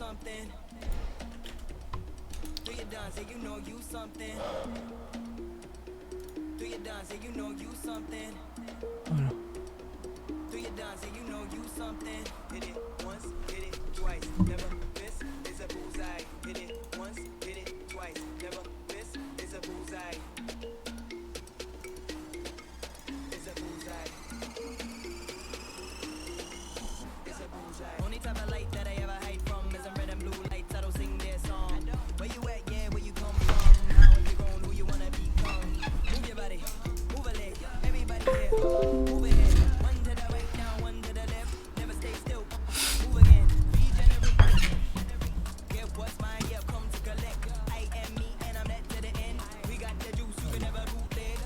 something. Do your dance, yeah, you know you something. Do your dance, yeah, you know you something. Voilà. Do your dance, yeah, you know you something. Hit it once, hit it twice, never miss. It's a bullseye. Hit it once, hit it twice, never miss. It's a bullseye. It's a bullseye. It's a bullseye. Only type of light that I ever hide from is them red and blue lights. I don't sing their song. Where you at? Yeah, where you come from? How have you grown? Who you wanna become? Move your body, move a leg. Everybody here, move it. One to the right, now one to the left. Never stay still. Move again. Regenerate. Yeah, what's mine? Yeah, come to collect. I am me, and I'm that to the end. We got the juice, you can never bootleg.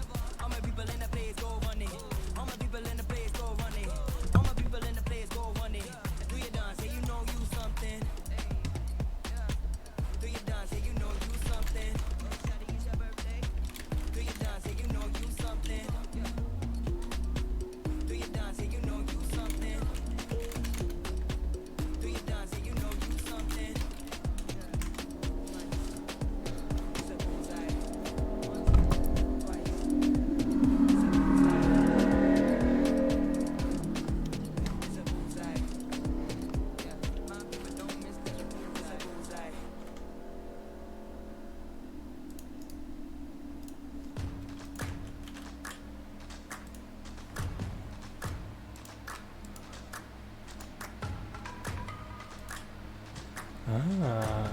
All my people in the place go run it. All my people in the place go run it. All my people in the place go run it. Do your dance, yeah, you know you something. Do your dance, yeah, you know you something. Do your dance, yeah, you know you something. Do your dance, yeah, you know you something. Do your dance, yeah, you know you something. It's a bullseye. Twice. It's a bullseye. It's a bullseye. Yeah, my people don't miss that. It's a bullseye. Ah.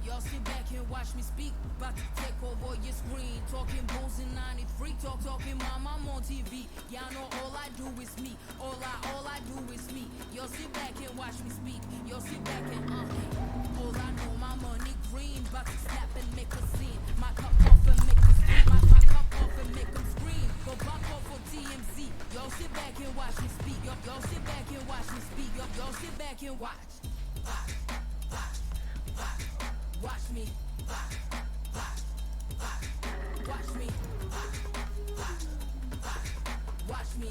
Y'all sit back and watch me speak. About to take over your screen. Talking bulls in 93. Talking mom, I'm on TV. Y'all know all I do is me. All I do is me. Y'all sit back and watch me speak. Y'all sit back and all I know, my money green. About to snap and make a scene. My cup off and make them scream. My cup off and make them scream. Go pop off for TMZ. Y'all sit back and watch me speak. Y'all sit back and watch me speak. Y'all sit back and watch. Watch me. Watch me. Watch me.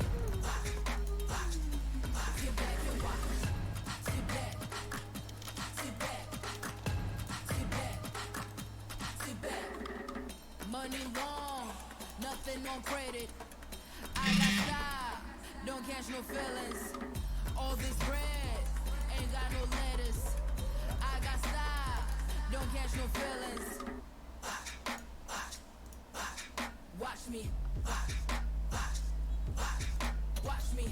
Sit back and watch. Sit back. Sit back. Sit back. Sit back. Money long, nothing on credit. I got style, don't catch no feelings. All this bread ain't got no lettuce. I got style, don't catch no feelings. Watch me. Watch me.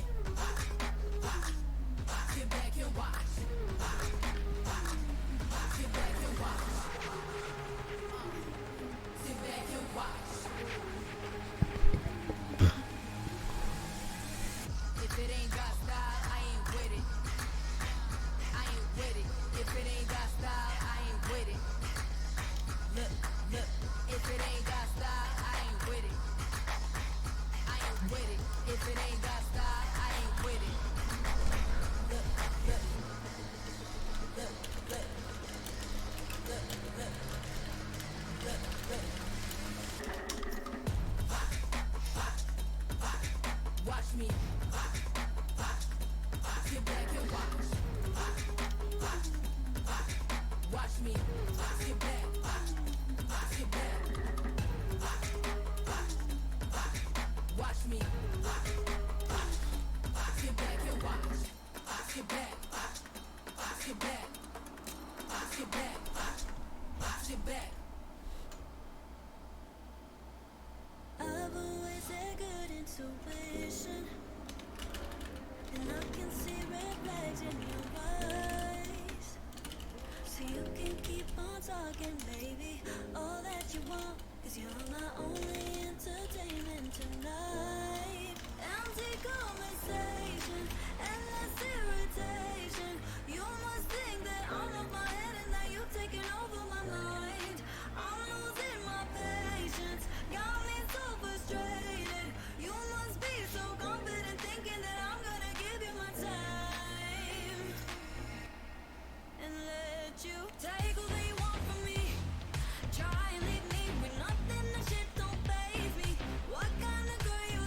Sit back and watch. Sit back and watch. Sit back and watch. If it ain't got style, I ain't with it. I ain't with it. If it ain't got style, I ain't with it. Look, if it ain't got style, I ain't with it. I ain't with it. If it ain't got style, I ain't with it. Look. Watch me. Sit back and watch. Watch me. Sit back. Sit back. Watch me. Sit back and watch. Sit back. Sit back. Sit back. Sit back. I've always had good intuition, and I can see red flags in your eyes. So you can keep on talking, baby, all that you want, 'cause you're my only entertainment tonight. Empty conversation, endless irritation. You must think that I'm off my head and that you're taking over my mind. I'm losing my patience, got me so frustrated. You must be so confident, thinking that I'm gonna give you my time and let you take all that you want from me. Try and leave me with nothing, that shit don't faze me. What kind of girl you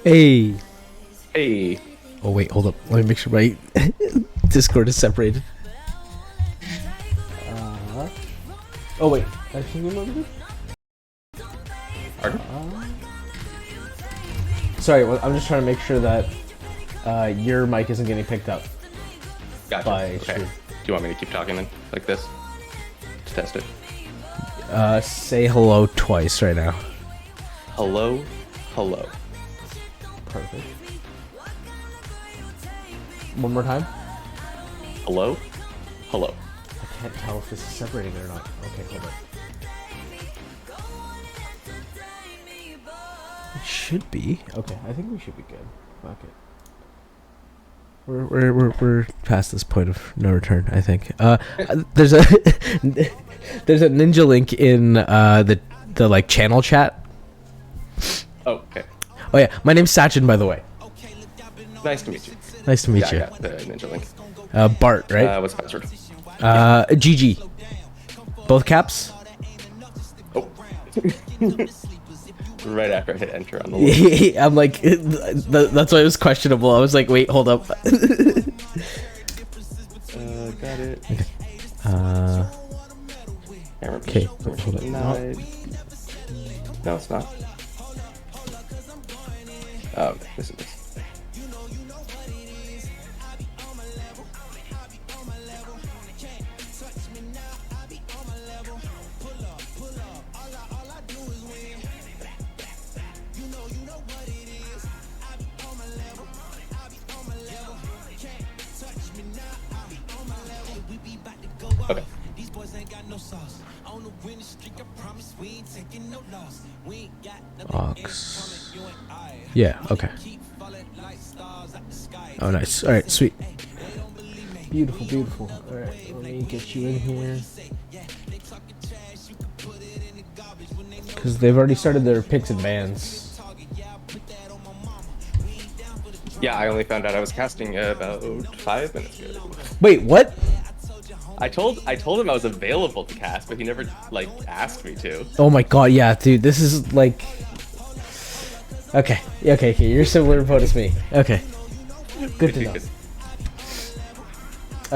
Hey. Hey, Oh wait, hold up. Let me make sure my Discord is separated. Oh wait, can you remember this? pardon? Sorry, well, I'm just trying to make sure that your mic isn't getting picked up. Gotcha. By Okay. stream. Do you want me to keep talking then, like this, to test it? Say hello twice right now. Hello, hello. Perfect. One more time. Hello, hello. I can't tell if this is separating or not. Okay, hold on. It should be. Okay, I think we should be good. Fuck it. We're past this point of no return. I think. There's a there's a ninja link in the like channel chat. Oh, okay. Oh yeah, my name's Sachin, by the way. Nice to meet you. Nice to meet Yeah, I you. got the ninja link. Bart, right? What's the password? GG. Both caps. Oh. Right after I hit enter on the list. I'm like, that's why it was questionable. I was like, wait, hold up. Got it. Okay, hold on. No, it's not. Oh, this is this. Okay. Ox. Yeah, okay. Oh, nice. Alright, sweet. Beautiful, beautiful. Alright, let me get you in here. Because they've already started their picks and bans. Yeah, I only found out I was casting about 5 minutes ago. Wait, what? I told him I was available to cast, but he never like asked me to. Oh my god, yeah, dude, this is like... Okay, okay, you're similar vote as me. Okay. Good to know.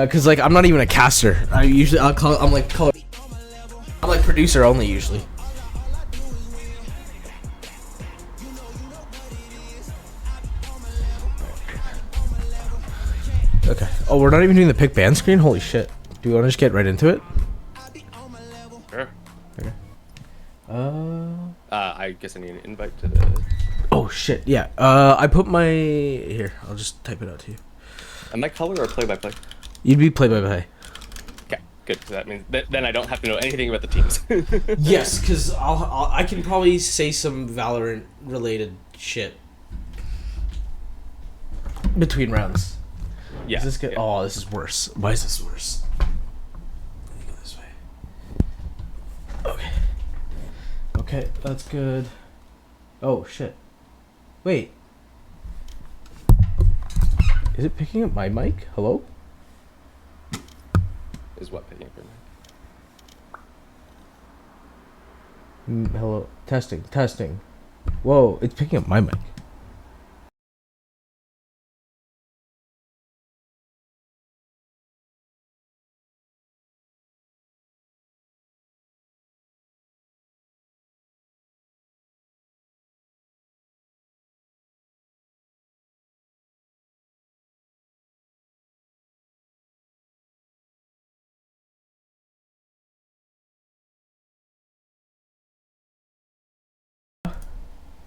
Cause like I'm not even a caster. I'm like producer only usually. Okay. Oh, we're not even doing the pick ban screen? Holy shit. Do we want to just get right into it? Sure. Okay. I guess I need an invite to the. Oh shit, yeah. I put my... Here, I'll just type it out to you. Am I color or play-by-play? You'd be play-by-play. Okay, good. 'Cause that means then I don't have to know anything about the teams. Yes, because I can probably say some Valorant related shit between rounds. Yeah. Is this good? Yeah. Oh, this is worse. Why is this worse? Let me go this way. Okay. Okay, that's good. Oh shit. Wait. Is it picking up my mic? Hello? Is what picking up your mic? Hello. Testing. Testing. Whoa, it's picking up my mic.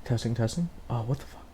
Testing, testing. Oh, what the fuck?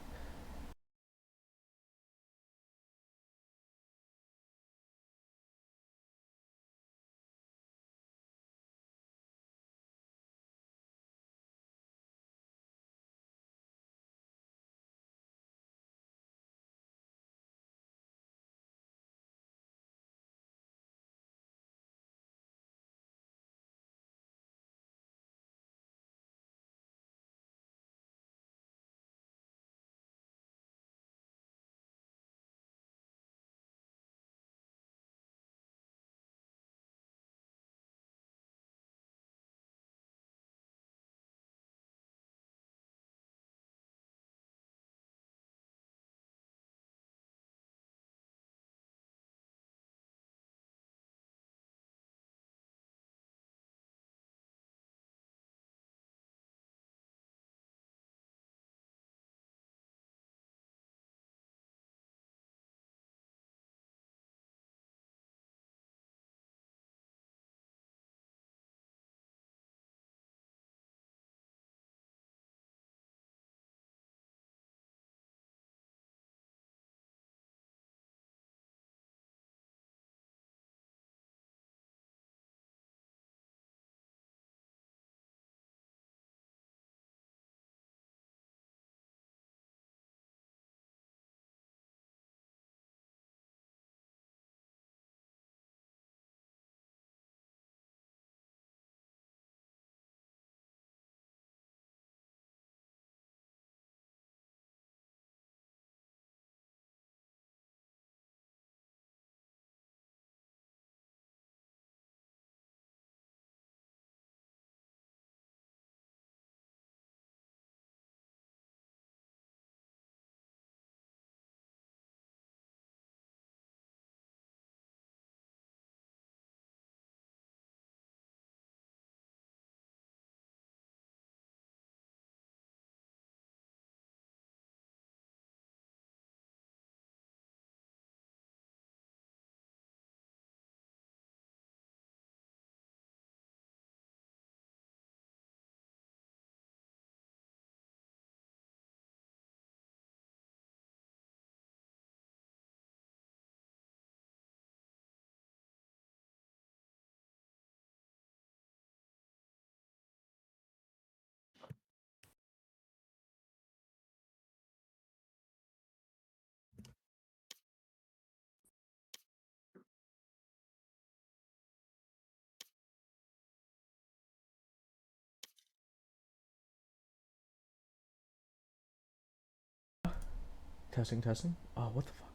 Testing, testing. Oh, what the fuck?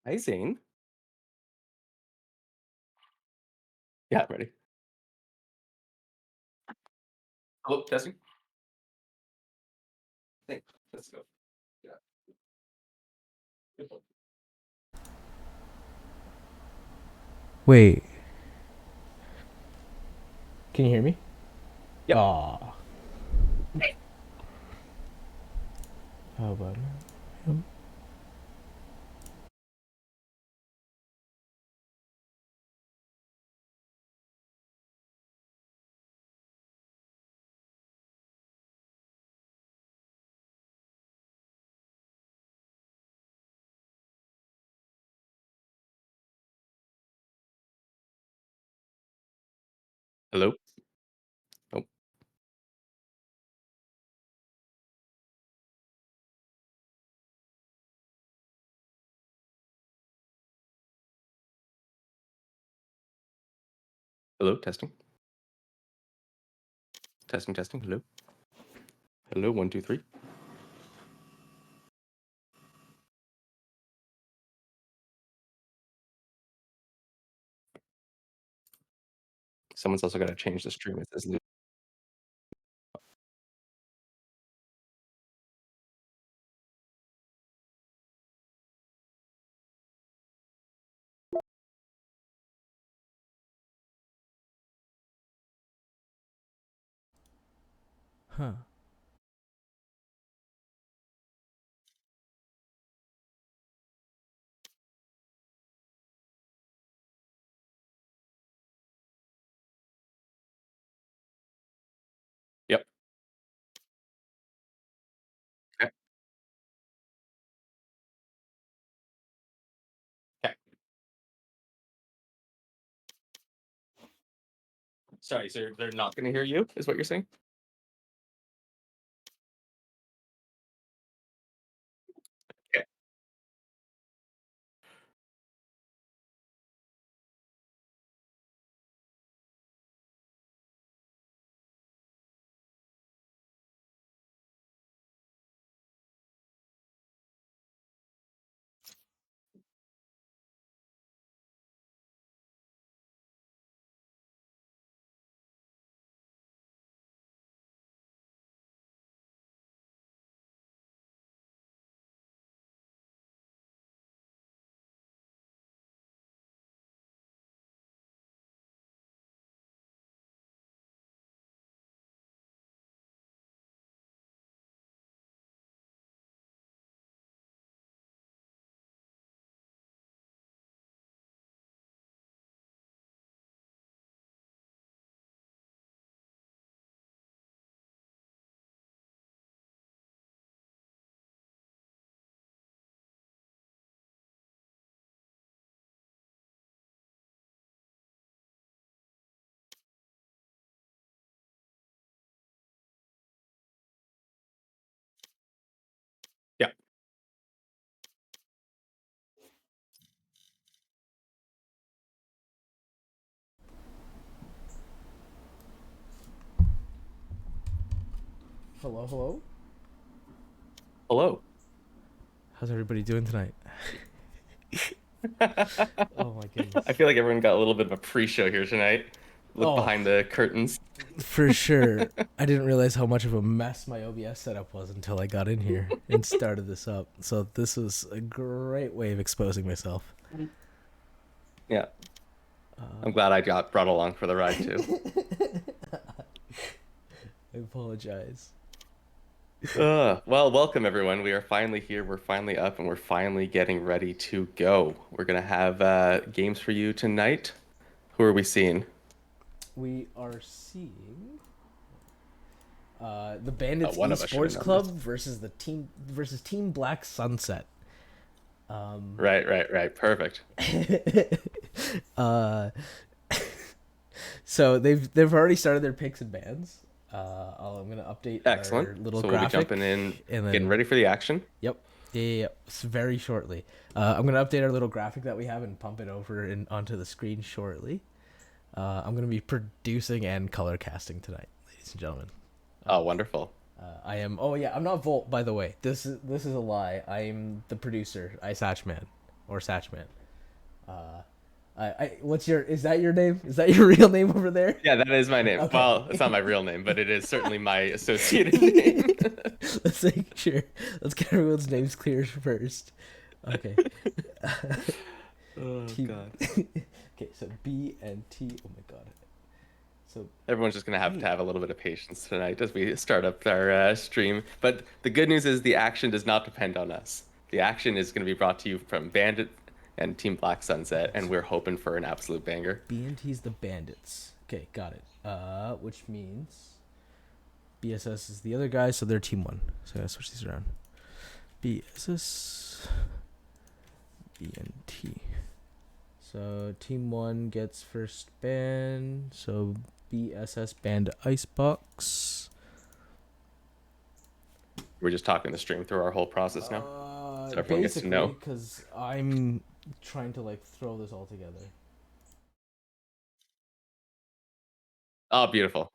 Hi, Zane. Yeah, I'm ready. Hello, testing. Thanks. Let's go. Yeah. Good one. Wait. Can you hear me? Yep. Aw. How about now? Hello. Oh, hello, testing. Testing, testing. Hello. Hello, 1, 2, 3. Someone's also got to change the stream. It says Huh. Yep. Okay. Okay. Sorry, so they're not going to hear you, is what you're saying? Okay. Yeah. Hello, hello. Hello. How's everybody doing tonight? Oh my goodness. I feel like everyone got a little bit of a pre-show here tonight. Look Oh, behind the curtains. for sure. I didn't realize how much of a mess my OBS setup was until I got in here and started this up. So this was a great way of exposing myself. Yeah. I'm glad I got brought along for the ride too. I apologize. Well, welcome everyone. We are finally here. We're finally up, and we're finally getting ready to go. We're gonna have games for you tonight. Who are we seeing? We are seeing the Bandits One of us should have Esports known Club this. versus Team Black Sunset. Right. Perfect. uh, so they've already started their picks and bans. I'm gonna update Excellent. our little So we'll be graphic jumping in, and then getting ready for the action. Yep. Yeah, it's very shortly. I'm gonna update our little graphic that we have and pump it over and onto the screen shortly. I'm gonna be producing and color casting tonight, ladies and gentlemen. Oh, wonderful. I am. Oh yeah, I'm not Volt, by the way. This is a lie. I'm the producer. I Satchman, or Satchman. What's your? Is that your name? Is that your real name over there? Yeah, that is my name. Okay. Well, it's not my real name, but it is certainly my associated name. Let's make sure. Let's get everyone's names clear first. Okay. Oh T- God. okay. So BNT. Oh my God. So Everyone's just gonna have to have a little bit of patience tonight as we start up our stream. But the good news is the action does not depend on us. The action is going to be brought to you from Bandit and Team Black Sunset, and we're hoping for an absolute banger. BNT's the bandits. Okay, got it. Which means BSS is the other guy, so they're team one. So I gotta switch these around. BSS, BNT. So team one gets first ban. So BSS banned Icebox. We're just talking the stream through our whole process now, so everyone gets to know. Because I'm trying to like throw this all together. Oh, beautiful.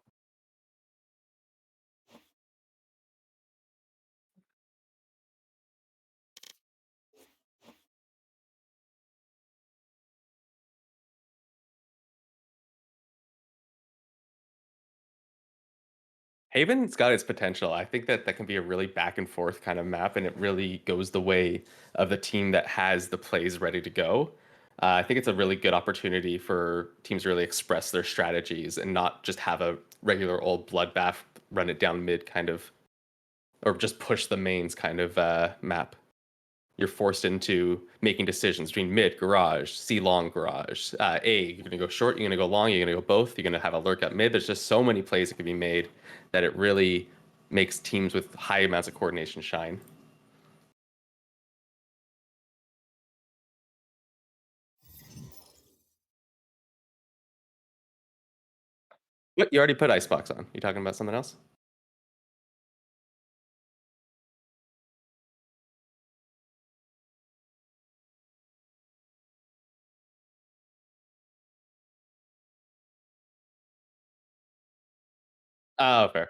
Haven's got its potential. I think that that can be a really back and forth kind of map, and it really goes the way of the team that has the plays ready to go. I think it's a really good opportunity for teams to really express their strategies and not just have a regular old bloodbath, run it down mid kind of, or just push the mains kind of map. You're forced into making decisions between mid, garage, C long, garage. You're going to go short, you're going to go long, you're going to go both, you're going to have a lurk at mid. There's just so many plays that can be made that it really makes teams with high amounts of coordination shine. What? You already put Icebox on. You talking about something else? Oh, fair.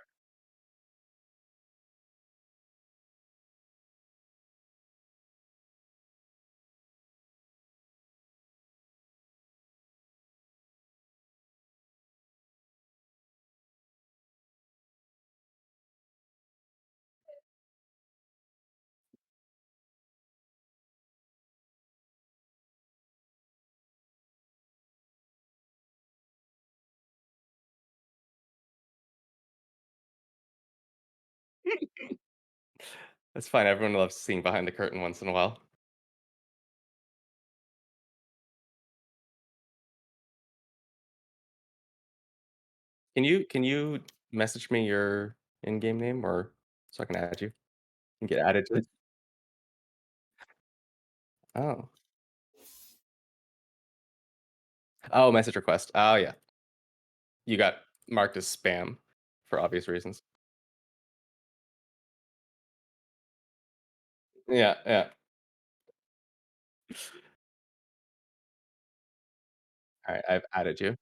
That's fine. Everyone loves seeing behind the curtain once in a while. Can you message me your in-game name or so I can add you and get added to it? Oh. Oh, message request. Oh yeah. You got marked as spam for obvious reasons. Yeah, yeah. All right, I've added you.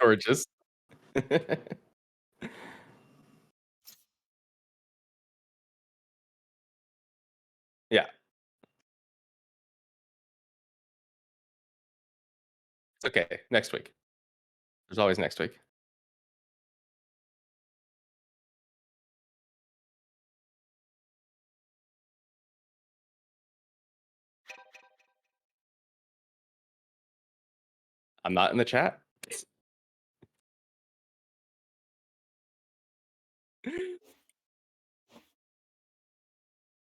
Gorgeous. Yeah, it's okay. Next week. There's always next week. I'm not in the chat.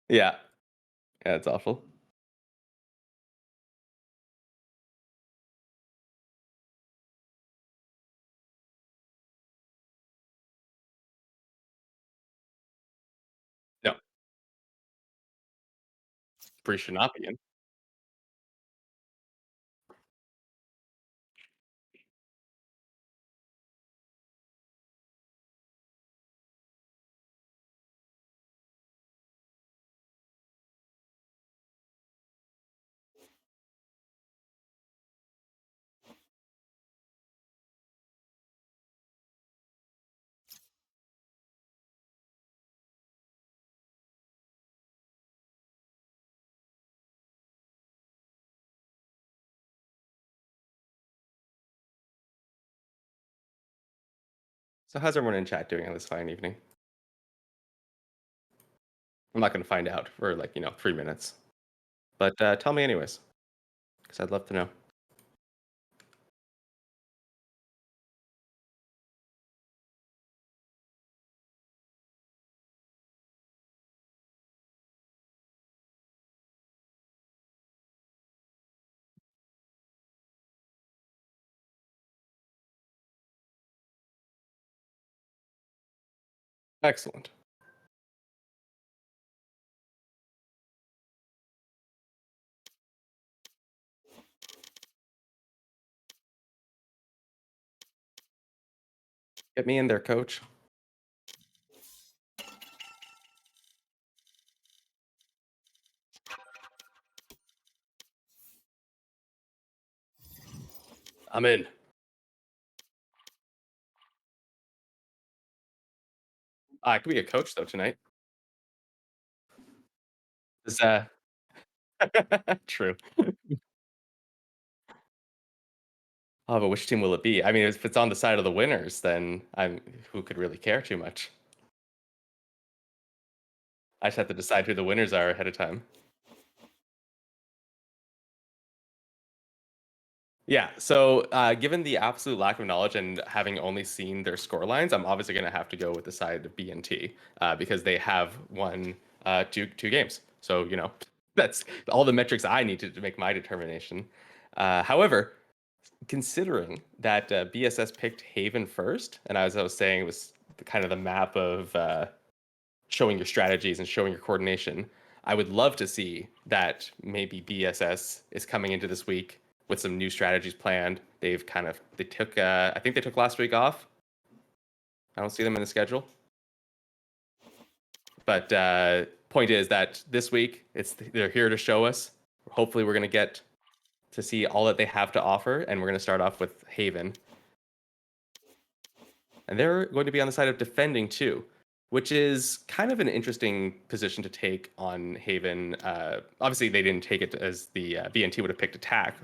Yeah, yeah, it's awful. No, Bree should not be in. So how's everyone in chat doing on this fine evening? I'm not going to find out for like, 3 minutes. But tell me anyways, because I'd love to know. Excellent. Get me in there, coach. I'm in. I could be a coach though tonight. Is true. Oh, but which team will it be? I mean, if it's on the side of the winners, then who could really care too much? I just have to decide who the winners are ahead of time. Yeah. So, given the absolute lack of knowledge and having only seen their score lines, I'm obviously going to have to go with the side of BNT because they have won two games. So, that's all the metrics I need to make my determination. However, considering that BSS picked Haven first, and as I was saying, it was kind of the map of showing your strategies and showing your coordination. I would love to see that maybe BSS is coming into this week with some new strategies planned. They took I think they took last week off. I don't see them in the schedule. But point is that this week they're here to show us. Hopefully we're going to get to see all that they have to offer, and we're going to start off with Haven. And they're going to be on the side of defending too, which is kind of an interesting position to take on Haven. Obviously, they didn't take it as the BNT would have picked attack,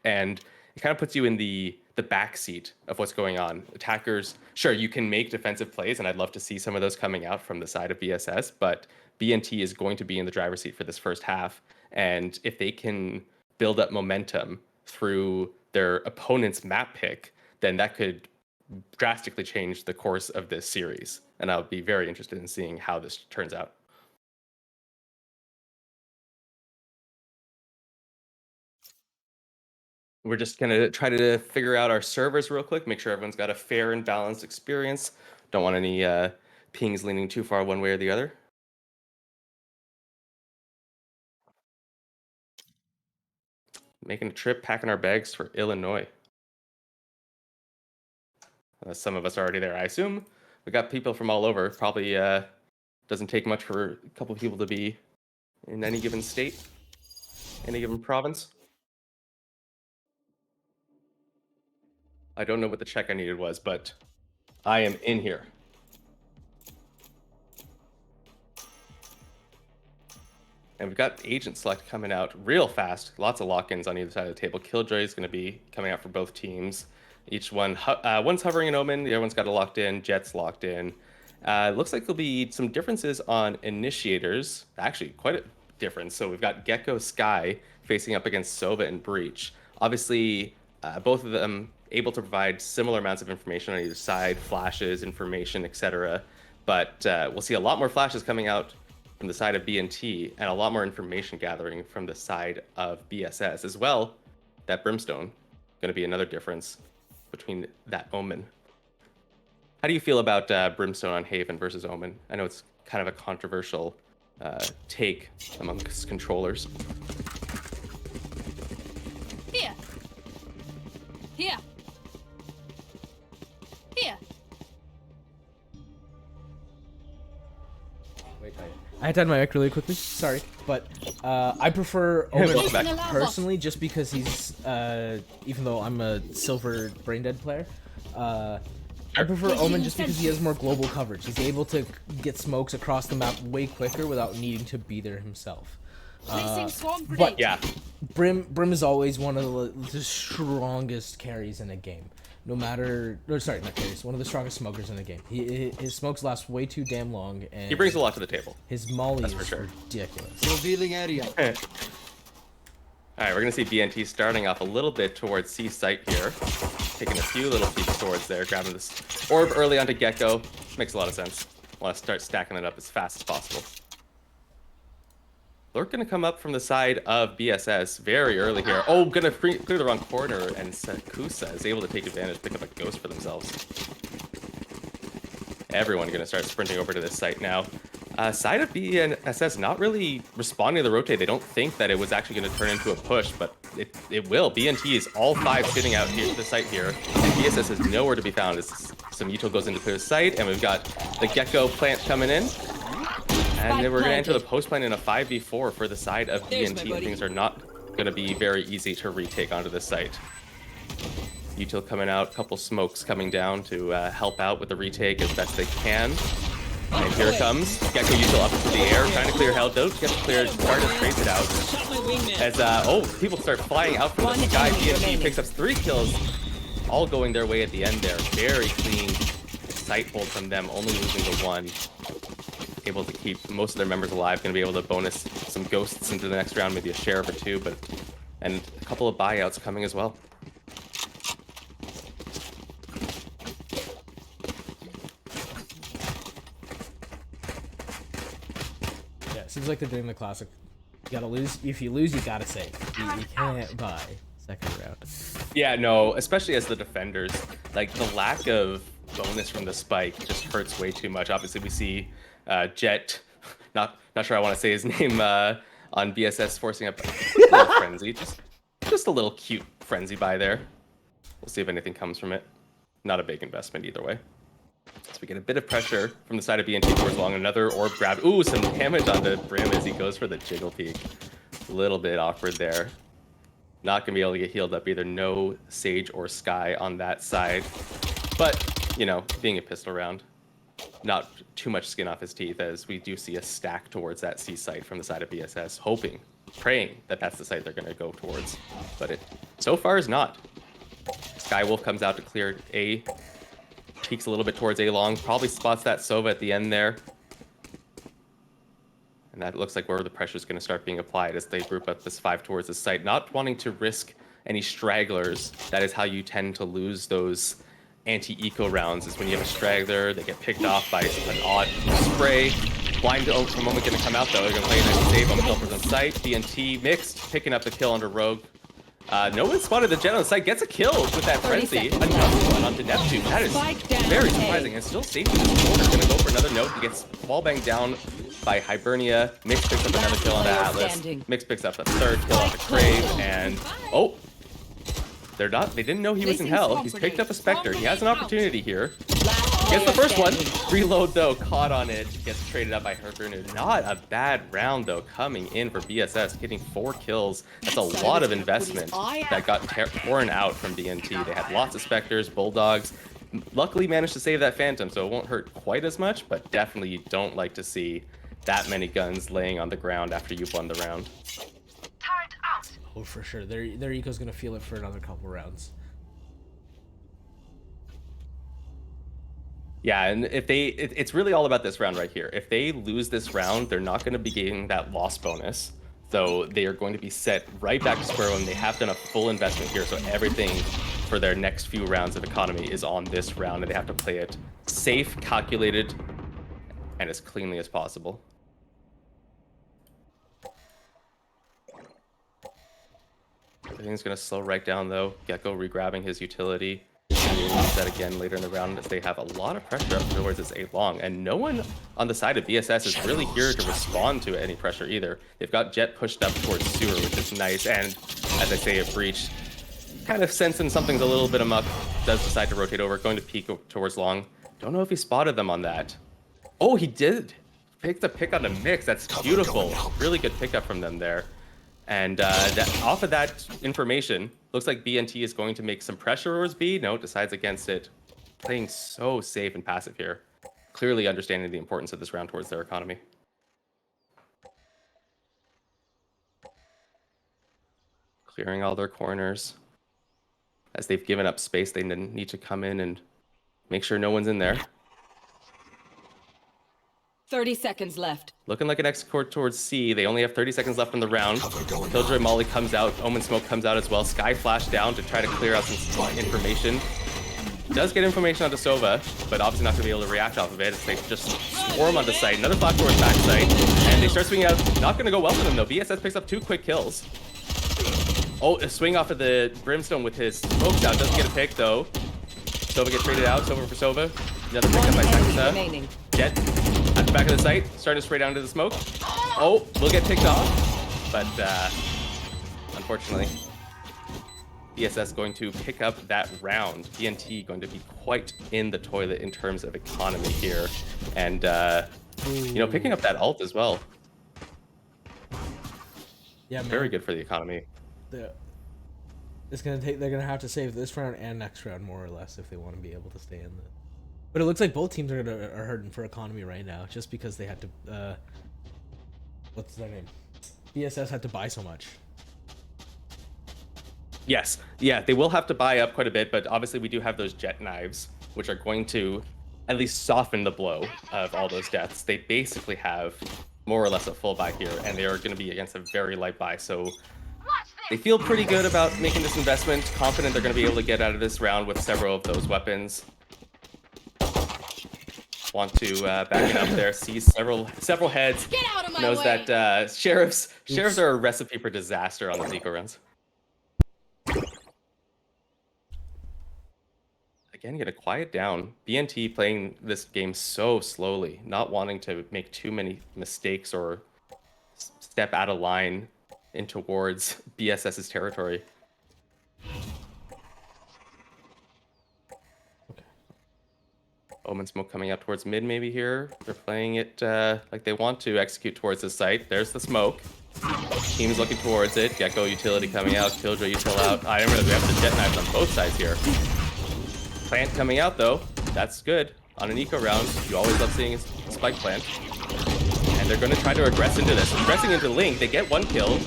and it kind of puts you in the back seat of what's going on. Attackers, sure, you can make defensive plays, and I'd love to see some of those coming out from the side of BSS, but BNT is going to be in the driver's seat for this first half, and if they can build up momentum through their opponent's map pick, then that could drastically change the course of this series. And I'll be very interested in seeing how this turns out. We're just going to try to figure out our servers real quick, make sure everyone's got a fair and balanced experience. Don't want any pings leaning too far one way or the other. Making a trip, packing our bags for Illinois. Some of us are already there, I assume. We got people from all over. Probably doesn't take much for a couple of people to be in any given state, any given province. I don't know what the check I needed was, but I am in here. And we've got agent select coming out real fast. Lots of lock-ins on either side of the table. Killjoy is going to be coming out for both teams. Each one, one's hovering an Omen. The other one's got it locked in. Jet's locked in. Looks like there'll be some differences on initiators. Actually, quite a difference. So we've got Gecko Sky facing up against Sova and Breach. Obviously, both of them able to provide similar amounts of information on either side, flashes, information, etc. But we'll see a lot more flashes coming out from the side of BNT and a lot more information gathering from the side of BSS as well. That Brimstone going to be another difference between that Omen. How do you feel about Brimstone on Haven versus Omen? I know it's kind of a controversial take amongst controllers. Here. Here. Here. I had to add my mic really quickly. Sorry, but I prefer Omen Welcome back. personally, just because he's even though I'm a silver brain dead player. I prefer Omen just because he has more global coverage. He's able to get smokes across the map way quicker without needing to be there himself. But Yeah, Brim is always one of the strongest carries in a game. no matter. Or sorry, not carries. One of the strongest smokers in the game. His smokes last way too damn long, and He brings a lot to the table. his molly That's is for sure. ridiculous. Revealing area. All right, we're gonna see BNT starting off a little bit towards C site here, taking a few little peeks towards there, grabbing this orb early onto Gecko. Makes a lot of sense. Want to start stacking it up as fast as possible. Lurk gonna come up from the side of BSS very early here. Oh, gonna clear the wrong corner, and Kusa is able to take advantage, pick up a ghost for themselves. Everyone gonna start sprinting over to this site now. Side of BSS not really responding to the rotate. They don't think that it was actually gonna turn into a push, but it will. BNT is all 5 sitting out here to the site here, and BSS is nowhere to be found as some Util goes into the site, and we've got the Gecko plant coming in. And then we're going to enter the post plan in a 5v4 for the side of BNT, and things are not going to be very easy to retake onto this site. Util coming out, couple smokes coming down to help out with the retake as best they can. And here it comes. Gecko Util up into the air, trying to clear hell. Don't get to clear, start to trace it out. As, people start flying out from the sky. BNT picks up 3 kills, all going their way at the end there. Very clean site hold from them, only losing the 1. Able to keep most of their members alive, going to be able to bonus some ghosts into the next round, maybe a sheriff or 2, and a couple of buyouts coming as well. Yeah, it seems like they're doing the classic. You gotta lose. If you lose, you gotta save. You can't buy second round. Yeah, no, especially as the defenders, like the lack of bonus from the spike just hurts way too much. Obviously, we see Jet, not sure I want to say his name, on BSS forcing up a little frenzy, just a little cute frenzy buy there. We'll see if anything comes from it. Not a big investment either way. So we get a bit of pressure from the side of BNT towards long. Another orb grab. Ooh, some damage onto Brim as he goes for the jiggle peek. A little bit awkward there. Not gonna be able to get healed up either. No Sage or Sky on that side. But, you know, being a pistol round, not too much skin off his teeth, as we do see a stack towards that C site from the side of BSS, hoping, praying that that's the site they're going to go towards. But it so far is not. Skywolf comes out to clear A, peeks a little bit towards A long, probably spots that Sova at the end there. And that looks like where the pressure is going to start being applied as they group up this 5 towards the site, not wanting to risk any stragglers. That is how you tend to lose those anti-eco rounds, is when you have a straggler, they get picked off by an odd spray. Blind for a moment going to come out though. They're going to play a nice save on Pilfers on site. BNT mixed, picking up the kill under Rogue. No one spotted the Jet on the site, gets a kill with that frenzy. Another one onto Neptune. That is very surprising, and still safe in this corner. Going to go for another note. He gets wall banged down by Hibernia. Mix picks up another kill onto Atlas. Mix picks up a 3rd kill onto Crave, and oh, they didn't know he was in hell. He's picked up a Spectre. He has an opportunity here. Gets the first one. Reload though, caught on it. Gets traded up by Hibernia. Not a bad round though, coming in for BSS, getting 4 kills. That's a lot of investment that got torn out from BNT. They had lots of Spectres, Bulldogs. Luckily managed to save that Phantom, so it won't hurt quite as much, but definitely you don't like to see that many guns laying on the ground after you've won the round. Oh, for sure. Their eco's gonna feel it for another couple rounds. Yeah, and if it's really all about this round right here. If they lose this round, they're not going to be getting that loss bonus. So they are going to be set right back to square one. They have done a full investment here, so everything for their next few rounds of economy is on this round, and they have to play it safe, calculated, and as cleanly as possible. Everything's going to slow right down, though. Gecko re-grabbing his utility. And we'll use that again later in the round as they have a lot of pressure up towards this A long. And no one on the side of BSS is really here to respond to any pressure either. They've got Jet pushed up towards Sewer, which is nice. And as I say, a Breach, kind of sensing something's a little bit amok, does decide to rotate over, going to peek towards long. Don't know if he spotted them on that. Oh, he did. Picked a pick on a mix. That's beautiful. Really good pickup from them there. And off of that information, looks like BNT is going to make some pressure towards B. No, decides against it. Playing so safe and passive here. Clearly understanding the importance of this round towards their economy. Clearing all their corners. as they've given up space, they need to come in and make sure no one's in there. 30 seconds left. Looking like an escort towards C. They only have 30 seconds left in the round. Killjoy Molly comes out. Omen Smoke comes out as well. Sky Flash down to try to clear out some information. Does get information onto Sova, but obviously not going to be able to react off of it as they just swarm onto site. Another flash towards back site, and they start swinging out. Not going to go well for them though. BSS picks up 2 quick kills. Oh, a swing off of the Brimstone with his smokes out. Doesn't get a pick though. Sova gets traded out. Sova for Sova. Another pick up by Sakusa. Jet at the back of the site, starting to spray down to the smoke. Oh, will get picked off, but unfortunately, BSS going to pick up that round. BNT going to be quite in the toilet in terms of economy here, and you know, picking up that ult as well. Yeah, man. Very good for the economy. It's gonna take. They're gonna have to save this round and next round more or less if they want to be able to stay in the. But it looks like both teams are hurting for economy right now, just because they had to. What's their name? BSS had to buy so much. Yes, yeah, they will have to buy up quite a bit, but obviously we do have those jet knives, which are going to at least soften the blow of all those deaths. They basically have more or less a full buy here, and they are going to be against a very light buy, so they feel pretty good about making this investment, confident they're going to be able to get out of this round with several of those weapons. Want to back it up there, sees several heads, Get out of my knows way. that sheriffs are a recipe for disaster on these eco runs. Again, gonna quiet down. BNT playing this game so slowly, not wanting to make too many mistakes or step out of line in towards BSS's territory. Omen Smoke coming out towards mid maybe here. They're playing it like they want to execute towards the site. There's the smoke. Team's looking towards it. Gecko utility coming out. Killjoy util out. I didn't realize we have the jet knives on both sides here. Plant coming out though. That's good. On an eco round, you always love seeing a spike plant. And they're going to try to aggress into this. Aggressing into Link. They get 1 kill.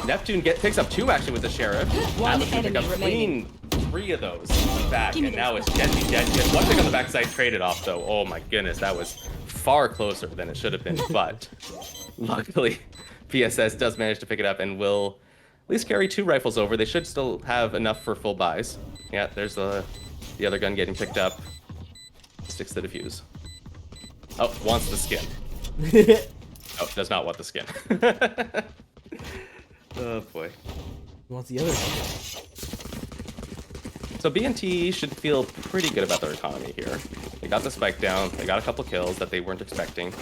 Neptune picks up 2 actually with the Sheriff. One Atlas pick enemy up remaining. clean 3 of those back, and now it's Jet. Gets 1 pick on the backside, traded off though. Oh my goodness, that was far closer than it should have been. But luckily, PSS does manage to pick it up and will at least carry 2 rifles over. They should still have enough for full buys. Yeah, there's the other gun getting picked up. Sticks the defuse. Oh, wants the skin. Oh, does not want the skin. Oh boy. He wants the other one. So BNT should feel pretty good about their economy here. They got the spike down. They got a couple kills that they weren't expecting.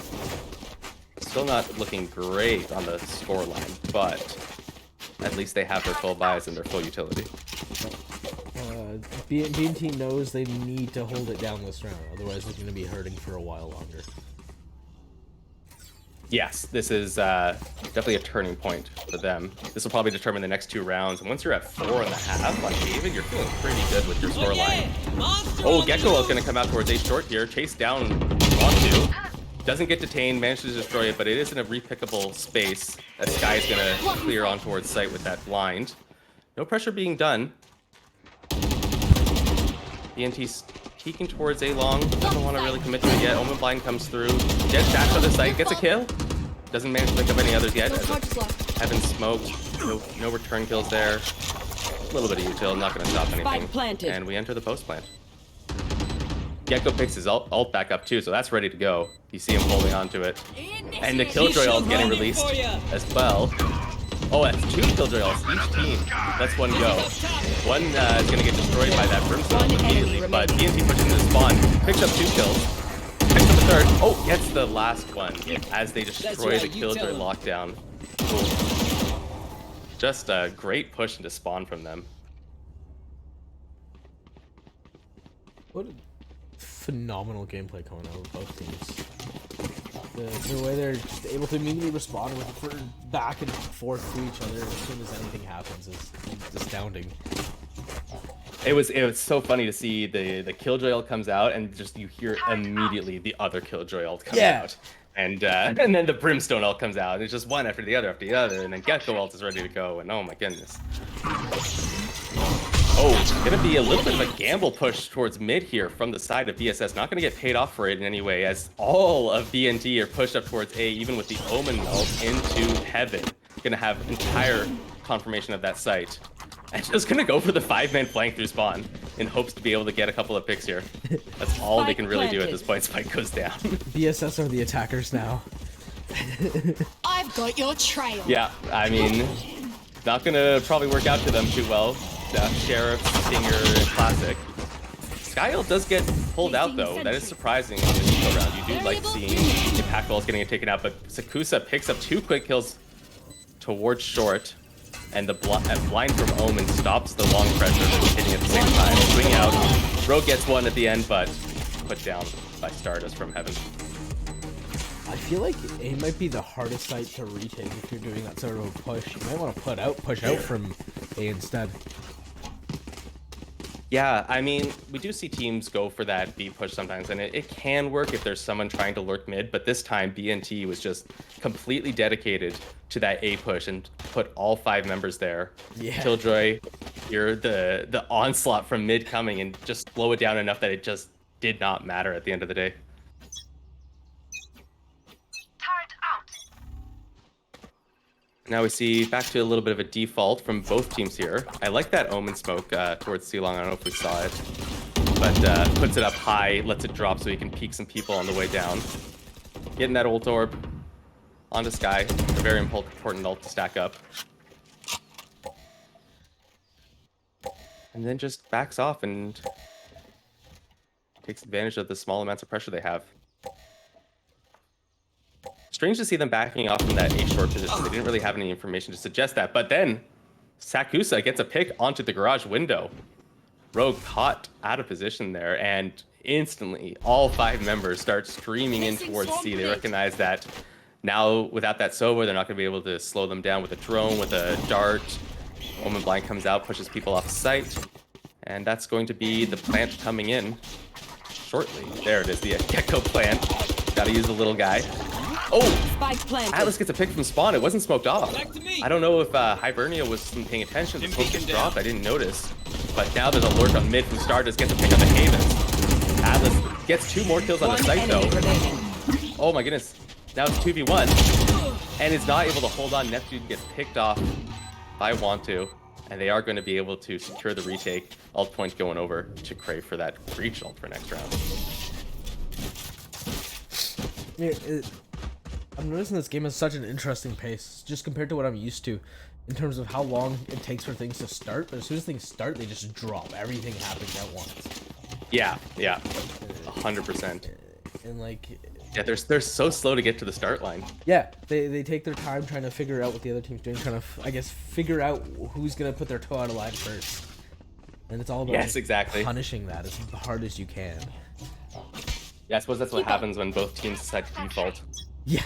Still not looking great on the score line, but at least they have their full buys and their full utility. BNT knows they need to hold it down this round, otherwise they're going to be hurting for a while longer. Yes, this is definitely a turning point for them. This will probably determine the next 2 rounds. And once you're at 4.5 on David, you're feeling pretty good with your scoreline. Oh, Gecko is going to come out towards A short here. Chase down onto. Doesn't get detained, manages to destroy it, but it is in a repickable space. That Sky is going to clear on towards site with that blind. No pressure being done. BNT's peeking towards A long. Doesn't want to really commit to it yet. Omen Blind comes through. Jet dash on the site. Gets a kill. Doesn't manage to pick up any others yet. Heaven smoked. No return kills there. A little bit of util. Not going to stop anything. And we enter the post plant. Gecko picks his ult back up too, so that's ready to go. You see him holding on to it. And the Killjoy ult getting released as well. Oh, that's 2 Killjoy ults each team. Let's 1 go. One is going to get destroyed by that Brimstone immediately, but BNT pushes into the spawn, picks up 2 kills, picks up the 3rd. Oh, gets the last one as they destroy the Killjoy lockdown. Cool. Just a great push into spawn from them. What a phenomenal gameplay coming out of both teams. The way they're just able to immediately respond with back and forth to each other as soon as anything happens is astounding. It was so funny to see the Killjoy ult comes out and just you hear immediately the other Killjoy ult come out. And then the Brimstone ult comes out. It's just one after the other, and then Gecko ult is ready to go, and oh my goodness. Oh, gonna be a little bit of a gamble push towards mid here from the side of BSS. Not gonna get paid off for it in any way, as all of BNT are pushed up towards A, even with the Omen ult into heaven. Gonna have entire confirmation of that site. And just gonna go for the 5-man flank through spawn in hopes to be able to get a couple of picks here. That's all they can really do at this point. Spike goes down. BSS are the attackers now. I've got your trail. Yeah, I mean, not gonna probably work out to them too well. Sheriff, Stinger, and Classic. Skyle does get pulled out though. That is surprising on this go round. You do like seeing Impact Balls getting it taken out, but Sakusa picks up 2 quick kills towards short, and the blind from Omen stops the long pressure that's hitting at the same time. Swing out. Rogue gets one at the end, but put down by Stardust from heaven. I feel like A might be the hardest site to retake if you're doing that sort of a push. You might want to push out from A instead. Yeah, I mean, we do see teams go for that B push sometimes, and it can work if there's someone trying to lurk mid, but this time BNT was just completely dedicated to that A push and put all 5 members there. Yeah. Killjoy, you're the onslaught from mid coming and just slow it down enough that it just did not matter at the end of the day. Now we see back to a little bit of a default from both teams here. I like that Omen smoke towards C-Long. I don't know if we saw it. But puts it up high, lets it drop so he can peek some people on the way down. Getting that ult orb onto Sky. A very important ult to stack up. And then just backs off and takes advantage of the small amounts of pressure they have. Strange to see them backing off from that A short position. They didn't really have any information to suggest that. But then Sakusa gets a pick onto the garage window. Rogue caught out of position there, and instantly all 5 members start streaming in towards C. They recognize that now without that Sova, they're not going to be able to slow them down with a drone, with a dart. Omen Blind comes out, pushes people off site, and that's going to be the plant coming in shortly. There it is, the Gecko plant. Got to use the little guy. Oh! Atlas gets a pick from spawn. It wasn't smoked off. I don't know if Hibernia was paying attention. The smoke just dropped. I didn't notice. But now there's a lurk on mid from Stardust. Gets a pick on the Havens. Atlas gets 2 more kills on the site though. Oh my goodness. Now it's 2v1. And is not able to hold on. Neptune gets picked off by Wantu. And they are going to be able to secure the retake. Ult point going over to Crave for that breach ult for next round. Yeah, I'm noticing this game has such an interesting pace, just compared to what I'm used to, in terms of how long it takes for things to start. But as soon as things start, they just drop. Everything happens at once. Yeah, 100%. And like, yeah, they're so slow to get to the start line. yeah, they take their time trying to figure out what the other team's doing, trying to, I guess, figure out who's gonna put their toe out of line first. And it's all about exactly. punishing that as hard as you can. Yeah, I suppose that's what happens when both teams decide to default. Yeah.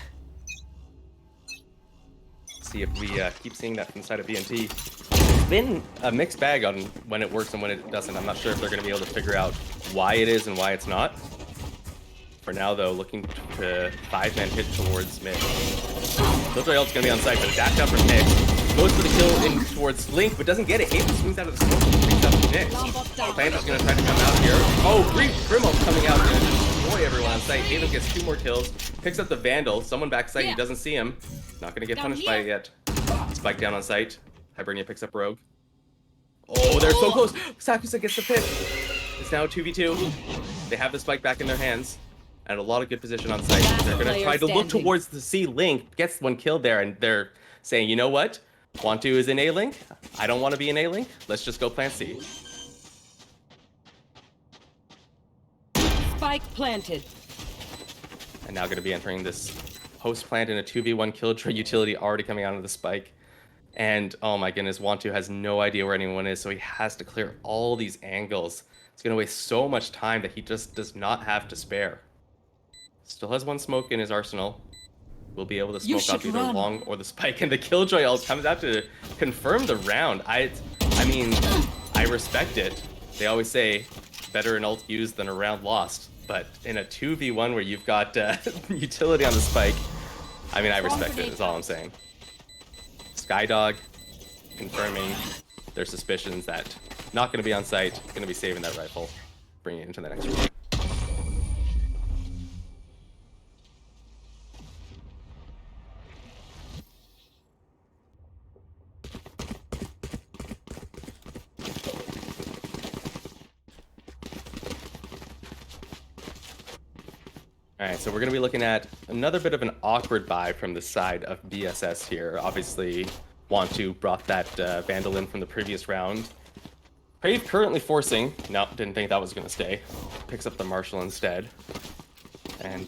See if we keep seeing that from the side of BNT. It's been a mixed bag on when it works and when it doesn't. I'm not sure if they're going to be able to figure out why it is and why it's not. For now, though, looking to 5-man hit towards mid. Killjoy ult's going to be on site, but a dash out from Nick. Goes for the kill in towards Link, but doesn't get it. Haven swings out of the smoke and picks up Nick. Panther's going to try to come out here. Oh, Grim ult's coming out to destroy everyone on site. Haven gets 2 more kills. Picks up the Vandal. Someone back site. He doesn't see him. Not going to get punished by it yet. Spike down on site. Hibernia picks up Rogue. Oh, they're so close. Sakusa gets the pick. It's now 2v2. They have the spike back in their hands. And a lot of good position on site. They're going to try to look towards the C. Link gets one killed there, and they're saying, you know what? Wantu is in A Link. I don't want to be in A Link. Let's just go plant C. Spike planted. And now going to be entering this post plant in a 2v1 Killjoy utility already coming out of the spike. And oh my goodness, Wantu has no idea where anyone is, so he has to clear all these angles. It's going to waste so much time that he just does not have to spare. Still has 1 smoke in his arsenal. Will be able to smoke out either long or the spike, and the Killjoy ult comes out to confirm the round. I mean, I respect it. They always say, better an ult used than a round lost. But in a 2v1 where you've got utility on the spike, I mean, I respect it, is all I'm saying. Skydog confirming their suspicions that not going to be on site, going to be saving that rifle, bringing it into the next round. All right, so we're going to be looking at another bit of an awkward buy from the side of BSS here. Obviously, Want2 brought that Vandal in from the previous round. Crave currently forcing. No, didn't think that was going to stay. Picks up the Marshal instead. And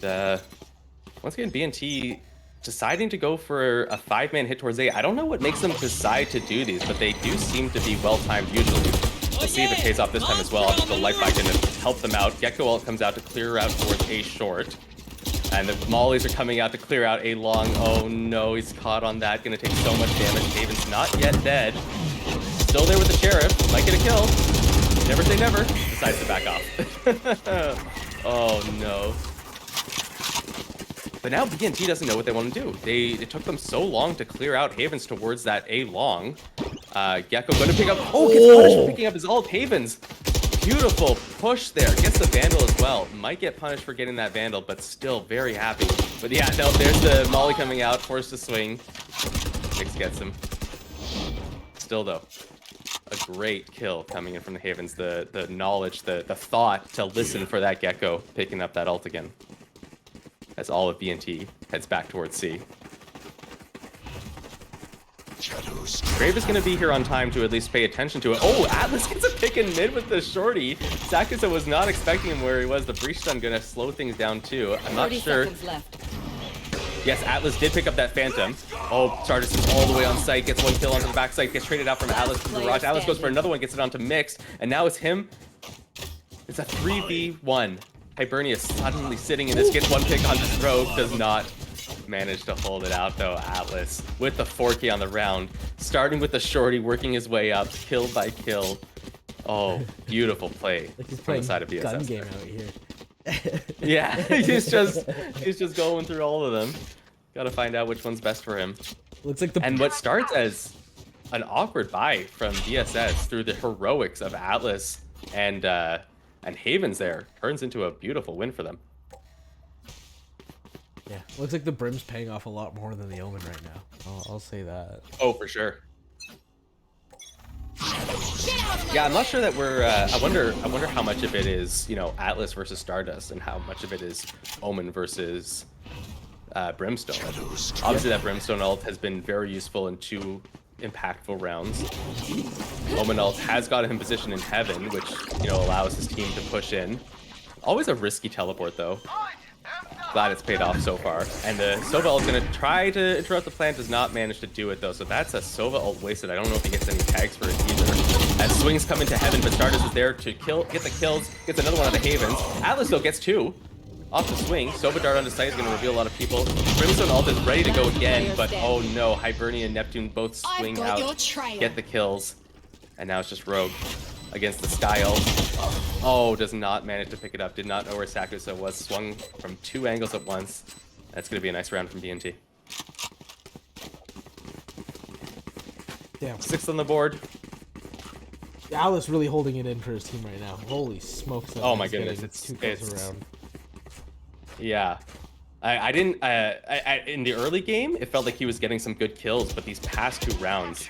once again, BNT deciding to go for a 5-man hit towards A. I don't know what makes them decide to do these, but they do seem to be well-timed usually. We'll see if it pays off this time as well. The light bike didn't help them out. Gecko ult comes out to clear out towards A short. And the mollies are coming out to clear out A long. Oh no, he's caught on that. Gonna take so much damage. Haven's not yet dead. Still there with the Sheriff. Might get a kill. Never say never. Decides to back off. Oh no. But now BNT doesn't know what they want to do. It took them so long to clear out Havens towards that A long. Gecko going to pick up. Oh, gets punished for picking up his ult. Havens. Beautiful push there. Gets the Vandal as well. Might get punished for getting that Vandal, but still very happy. But yeah, no, there's the Molly coming out. Forced to swing. Nix gets him. Still though, a great kill coming in from the Havens. The knowledge, the thought to listen for that Gecko picking up that ult again. As all of BNT heads back towards C. Brave is going to be here on time to at least pay attention to it. Oh, Atlas gets a pick in mid with the shorty. Sakusa was not expecting him where he was. The breach stun going to slow things down too. I'm not sure. Left. Yes, Atlas did pick up that Phantom. Oh, Stardust is all the way on site. Gets one kill onto the backside. Gets traded out from Atlas to the Garage. Atlas goes for another one. Gets it onto Mixed. And now it's him. It's a 3v1. Hibernia suddenly sitting in this. Gets one pick onto Rogue. Does not manage to hold it out though. Atlas with the 4K on the round, starting with the shorty, working his way up, kill by kill. Oh, beautiful play Like he's from the playing side of BSS. gun game there. out here. Yeah, he's just going through all of them. Got to find out which one's best for him. Looks like the And what starts as an awkward buy from BSS through the heroics of Atlas and Havens there turns into a beautiful win for them. yeah, looks like the Brim's paying off a lot more than the Omen right now. I'll say that. Oh, for sure. Yeah, I'm not sure that we're. I wonder how much of it is, you know, Atlas versus Stardust, and how much of it is Omen versus Brimstone. Obviously, that Brimstone ult has been very useful in 2 impactful rounds. Omen ult has got him in position in Heaven, which, you know, allows his team to push in. Always a risky teleport though. Glad it's paid off so far. And the Sova ult is going to try to interrupt the plan, does not manage to do it though. So that's a Sova ult wasted. I don't know if he gets any tags for it either. As swings come into Heaven, but Stardust is there to get the kills, gets another one on the Havens. Atlas though gets 2. Off the swing, Sova dart onto site is going to reveal a lot of people. Brimstone ult is ready to go again, but oh no, Hibernia and Neptune both swing out, get the kills. And now it's just Rogue against the Sky ult. Oh, does not manage to pick it up. Did not know where Sakusa was. Swung from 2 angles at once. That's going to be a nice round from BNT. Damn. 6th on the board. Alice really holding it in for his team right now. Holy smokes! that Oh my man's goodness, getting 2 kills around. Yeah. I didn't, in the early game, it felt like he was getting some good kills, but these past 2 rounds,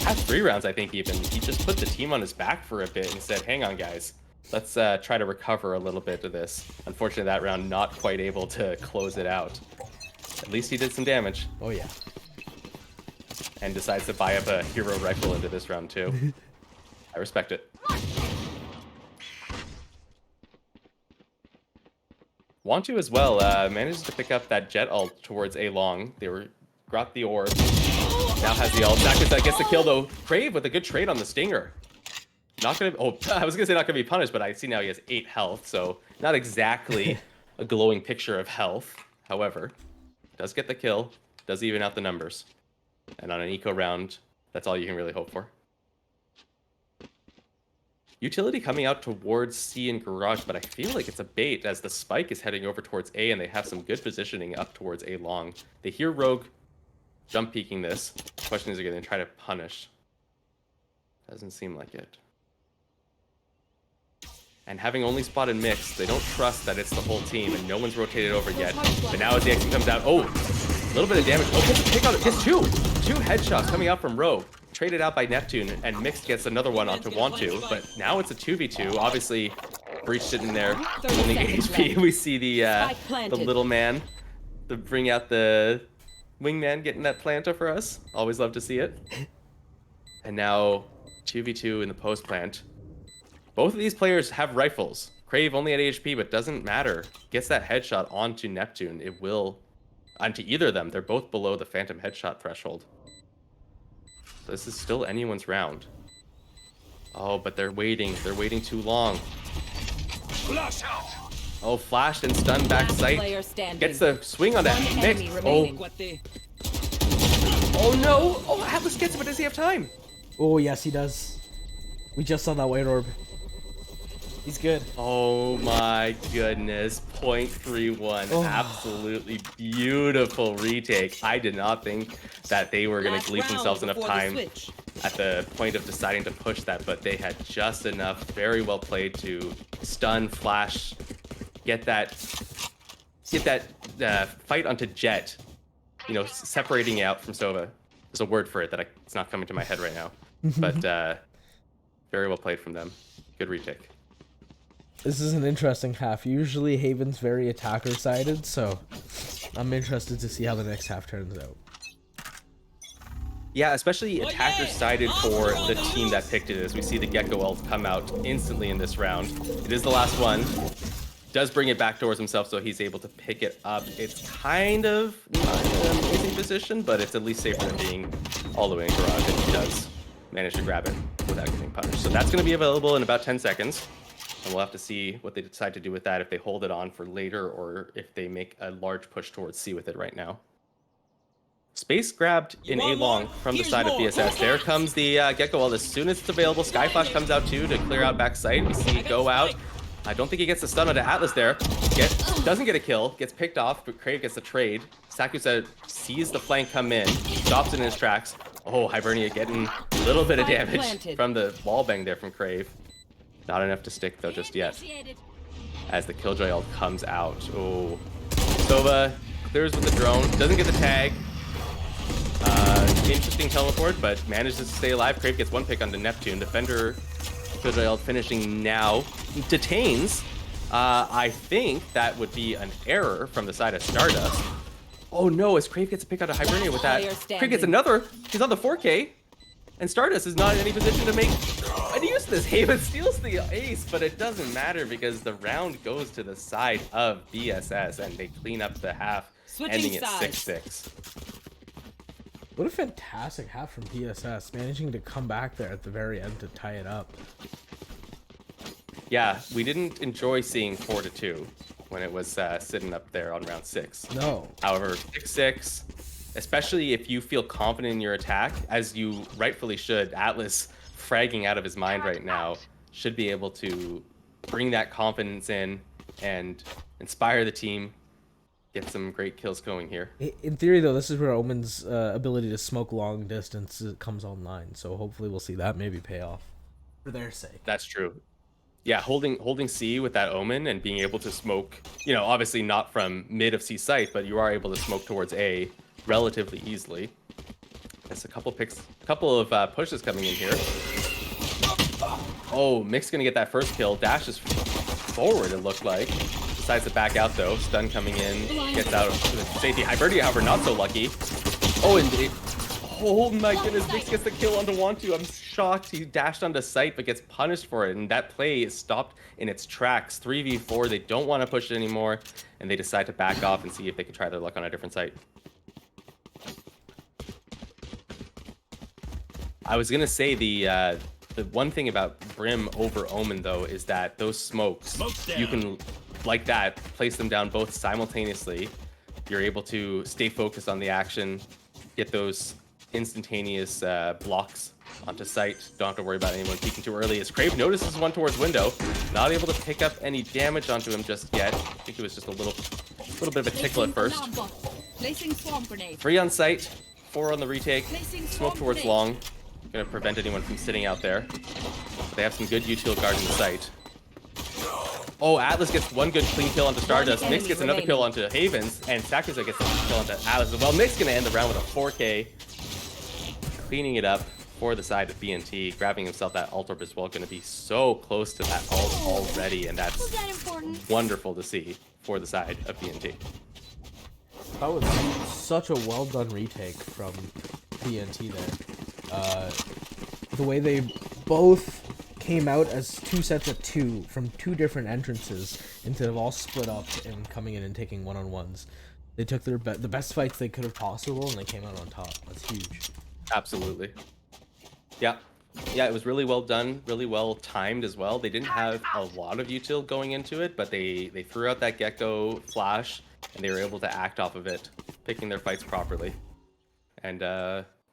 past 3 rounds, I think even, he just put the team on his back for a bit and said, hang on guys, let's try to recover a little bit of this. Unfortunately, that round not quite able to close it out. At least he did some damage. Oh yeah. And decides to buy up a hero rifle into this round too. I respect it. Want2 as well manages to pick up that jet ult towards A long. They got the orb. Now has the ult. Sakusa gets the kill though. Crave with a good trade on the Stinger. Not gonna. Oh, I was gonna say not gonna be punished, but I see now he has 8 health, so not exactly a glowing picture of health. However, does get the kill. Does even out the numbers. And on an eco round, that's all you can really hope for. Utility coming out towards C and Garage, but I feel like it's a bait as the spike is heading over towards A and they have some good positioning up towards A long. They hear Rogue jump peeking this. The question is, are they going to try to punish? Doesn't seem like it. And having only spotted Mix, they don't trust that it's the whole team, and no one's rotated over yet. But now as the X comes out, oh, a little bit of damage. Oh, gets a pick on it. Gets two headshots coming out from Rogue. Traded out by Neptune, and Mix gets another one onto Wantu. But now it's a 2v2. Obviously, Breach sitting there, holding HP. We see the little man to bring out the wingman getting that planta for us. Always love to see it. And now 2v2 in the post plant. Both of these players have rifles. Crave only at HP, but doesn't matter. Gets that headshot onto Neptune. It will, onto either of them. They're both below the phantom headshot threshold. So this is still anyone's round. Oh, but they're waiting. They're waiting too long. Oh, flashed and stunned back sight. Gets the swing on that Mix. Oh no! Oh, Atlas gets it, but does he have time? Oh, yes, he does. We just saw that white orb. He's good. Oh my goodness. 0.31. Oh. Absolutely beautiful retake. I did not think that they were going to leave themselves enough time at the point of deciding to push that, but they had just enough. Very well played to stun, flash, get that fight onto Jet. You know, separating out from Sova. There's a word for it that it's not coming to my head right now. But very well played from them. Good retake. This is an interesting half. Usually Haven's very attacker-sided, so I'm interested to see how the next half turns out. Yeah, especially attacker-sided for the team that picked it, as we see the Gecko Elf come out instantly in this round. It is the last one. Does bring it back towards himself, so he's able to pick it up. It's kind of not an amazing position, but it's at least safer than being all the way in garage, and he does manage to grab it without getting punished. So that's going to be available in about 10 seconds. And we'll have to see what they decide to do with that, if they hold it on for later or if they make a large push towards C with it right now. Space grabbed in A long from the side of BSS. There comes the Gecko Wall as soon as it's available. Skyflash comes out too to clear out backside. We see it go out. I don't think he gets the stun onto Atlas there. Doesn't get a kill, gets picked off, but Crave gets the trade. Sakusa sees the flank come in, stops it in his tracks. Oh, Hibernia getting a little bit of damage from the wall bang there from Crave. Not enough to stick though just yet. As the Killjoy ult comes out. Oh, Sova clears with the drone, doesn't get the tag. Interesting teleport, but manages to stay alive. Crave gets one pick onto Neptune. Defender Killjoy ult finishing now. Detains. I think that would be an error from the side of Stardust. Oh no, as Crave gets a pick out of Hibernia with that. Crave gets another. He's on the 4K. And Stardust is not in any position to make any use of this. Haven steals the ace, but it doesn't matter because the round goes to the side of BSS and they clean up the half, ending at 6-6. What a fantastic half from BSS, managing to come back there at the very end to tie it up. Yeah, we didn't enjoy seeing 4-2 when it was sitting up there on round 6. No. However, 6-6. Especially if you feel confident in your attack, as you rightfully should. Atlas, fragging out of his mind right now, should be able to bring that confidence in and inspire the team, get some great kills going here. In theory, though, this is where Omen's ability to smoke long distance comes online, so hopefully we'll see that maybe pay off for their sake. That's true. Yeah, holding C with that Omen and being able to smoke, you know, obviously not from mid of C site, but you are able to smoke towards A relatively easily. There's a couple of pushes coming in here. Oh, Mix gonna get that first kill. Dashes forward, it looked like. Decides to back out though. Stun coming in, gets out of safety. Hibernia, however, not so lucky. Oh, and oh my goodness, Mix gets the kill onto Wantu. I'm shocked. He dashed onto site, but gets punished for it. And that play is stopped in its tracks. 3v4, they don't want to push it anymore. And they decide to back off and see if they can try their luck on a different site. I was gonna say the one thing about Brim over Omen though is that those smokes you can, like that, place them down both simultaneously. You're able to stay focused on the action, get those instantaneous blocks onto site. Don't have to worry about anyone peeking too early. As Crave notices one towards window, not able to pick up any damage onto him just yet. I think it was just a little bit of a tickle at first. 3 on site, 4 on the retake. Smoke towards long. Gonna prevent anyone from sitting out there. They have some good util guarding the site. Oh, Atlas gets one good clean kill onto Stardust. One Mix enemy gets another kill remaining. onto Havens, and Sakusa gets a kill onto Atlas as well. Mix gonna end the round with a 4K. Cleaning it up for the side of BNT, grabbing himself that ult orb as well. Gonna be so close to that ult already, and that's Was that important? wonderful to see for the side of BNT. That was such a well done retake from BNT there. The way they both came out as two sets of two from two different entrances instead of all split up and coming in and taking one-on-ones. They took their the best fights they could have possible and they came out on top. That's huge. Absolutely. Yeah. Yeah, it was really well done, really well timed as well. They didn't have a lot of util going into it, but they threw out that Gecko flash, and they were able to act off of it, picking their fights properly. And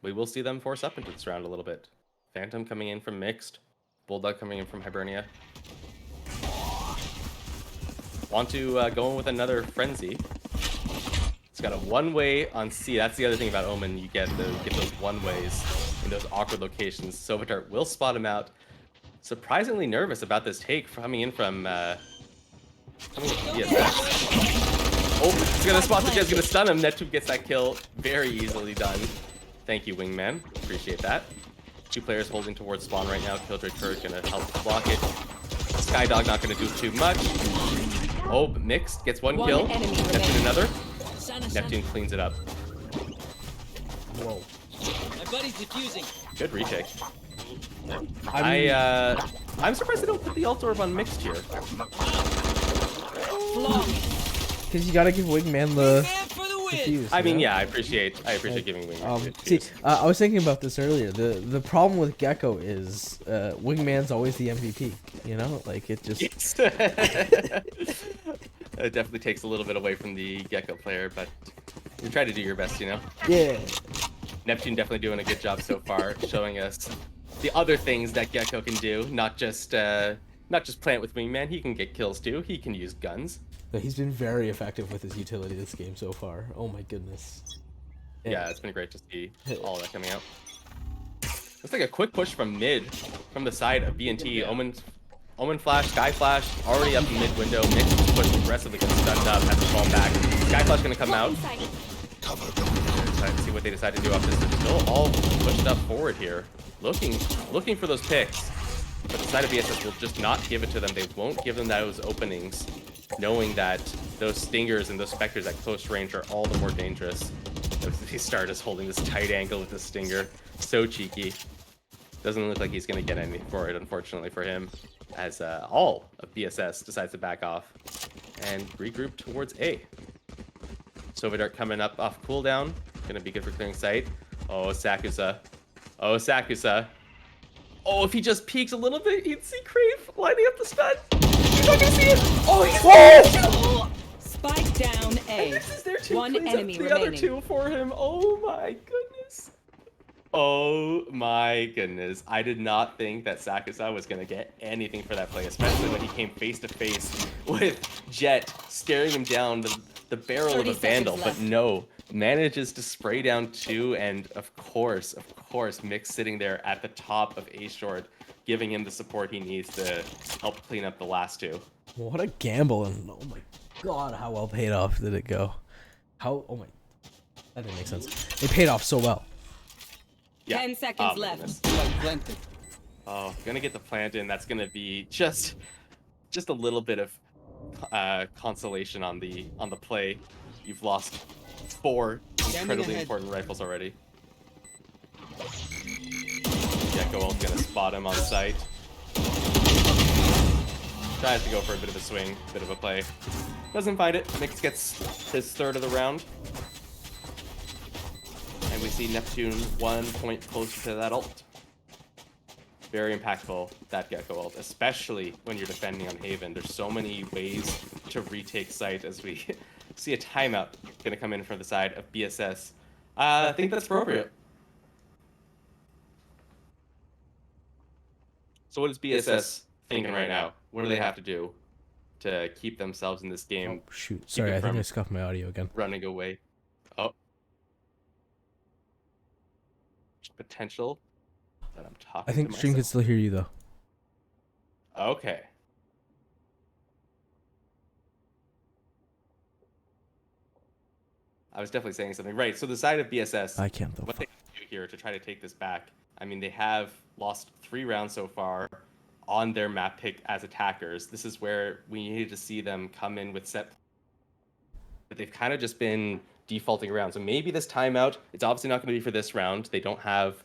we will see them force up into this round a little bit. Phantom coming in from Mixed, Bulldog coming in from Hibernia. Want to go in with another Frenzy. It's got a one-way on C. That's the other thing about Omen. You get those one-ways in those awkward locations. Sovitar will spot him out. Surprisingly nervous about this take coming in from BSS. Oh, he's gonna spot the jet. He's gonna stun him. Nettube gets that kill very easily done. Thank you, Wingman. Appreciate that. Two players holding towards spawn right now. Killjoy Turret gonna help block it. Skydog not gonna do too much. Oh, but Mixed gets one kill. enemy Neptune remaining. another. Neptune cleans it up. Whoa. My buddy's defusing. Good retake. I mean, I'm surprised they don't put the ult orb on Mixed here. because you gotta give Wingman the And for the win. fuse. I you mean, know? yeah, I appreciate giving Wingman. See, I was thinking about this earlier. The problem with Gecko is Wingman's always the MVP. You know, like it just. Yes. It definitely takes a little bit away from the Gecko player, but you try to do your best, you know. Yeah. Neptune definitely doing a good job so far, showing us the other things that Gecko can do, not just plant with Wingman. He can get kills too. He can use guns. But he's been very effective with his utility this game so far. Oh my goodness. Yeah, it's been great to see all of that coming out. Looks like a quick push from mid, from the side of BNT. Omen flash, Sky flash, already up in mid window. Mix push aggressively, gets stunned up, has to fall back. Sky flash gonna come out. Let's see what they decide to do after this. They're still all pushed up forward here, looking for those picks. But the side of BSS will just not give it to them. They won't give them those openings, knowing that those stingers and those specters at close range are all the more dangerous. Stardust holding this tight angle with the stinger, so cheeky. Doesn't look like he's gonna get anything for it, unfortunately for him, as all of BSS decides to back off and regroup towards A. Sovidart coming up off cooldown, gonna be good for clearing sight. Oh, Sakusa. Oh, Sakusa. Oh, if he just peeks a little bit, he'd see Crave lining up the stun. He's not gonna see it. Oh, he's Spike down A. This is their two. One Cleans up enemy the other remaining. two for him. Oh my goodness. Oh my goodness. I did not think that Sakusa was gonna get anything for that play, especially when he came face to face with Jet staring him down the barrel of 30 a Vandal, seconds but left. no, manages to spray down two, and of course, Mix sitting there at the top of A short, giving him the support he needs to help clean up the last two. What a gamble, and oh my god, how well paid off did it go? Oh my, that didn't make sense. It paid off so well. Yeah. 10 seconds Oh, my left. goodness. Oh, gonna get the plant in. That's gonna be just a little bit of consolation on the play. You've lost 4 incredibly ahead. important rifles already. Gecko ult gonna spot him on sight. Tries to go for a bit of a swing, bit of a play. Doesn't find it. Mix gets his third of the round. And we see Neptune 1 point closer to that ult. Very impactful, that Gecko ult, especially when you're defending on Haven. There's so many ways to retake site as we see a timeout gonna come in from the side of BSS. I think that's appropriate. So what is BSS thinking right now? What do they have to do to keep themselves in this game Oh shoot, sorry, I think from- I scuffed my audio again. running away? Oh. Potential that I'm talking. I think to stream can myself. still hear you though. Okay. I was definitely saying something. Right. So the side of BSS, I can't though. what they do here to try to take this back, I mean, they have lost 3 rounds so far on their map pick as attackers. This is where we needed to see them come in with set. But they've kind of just been defaulting around. So maybe this timeout, it's obviously not going to be for this round. They don't have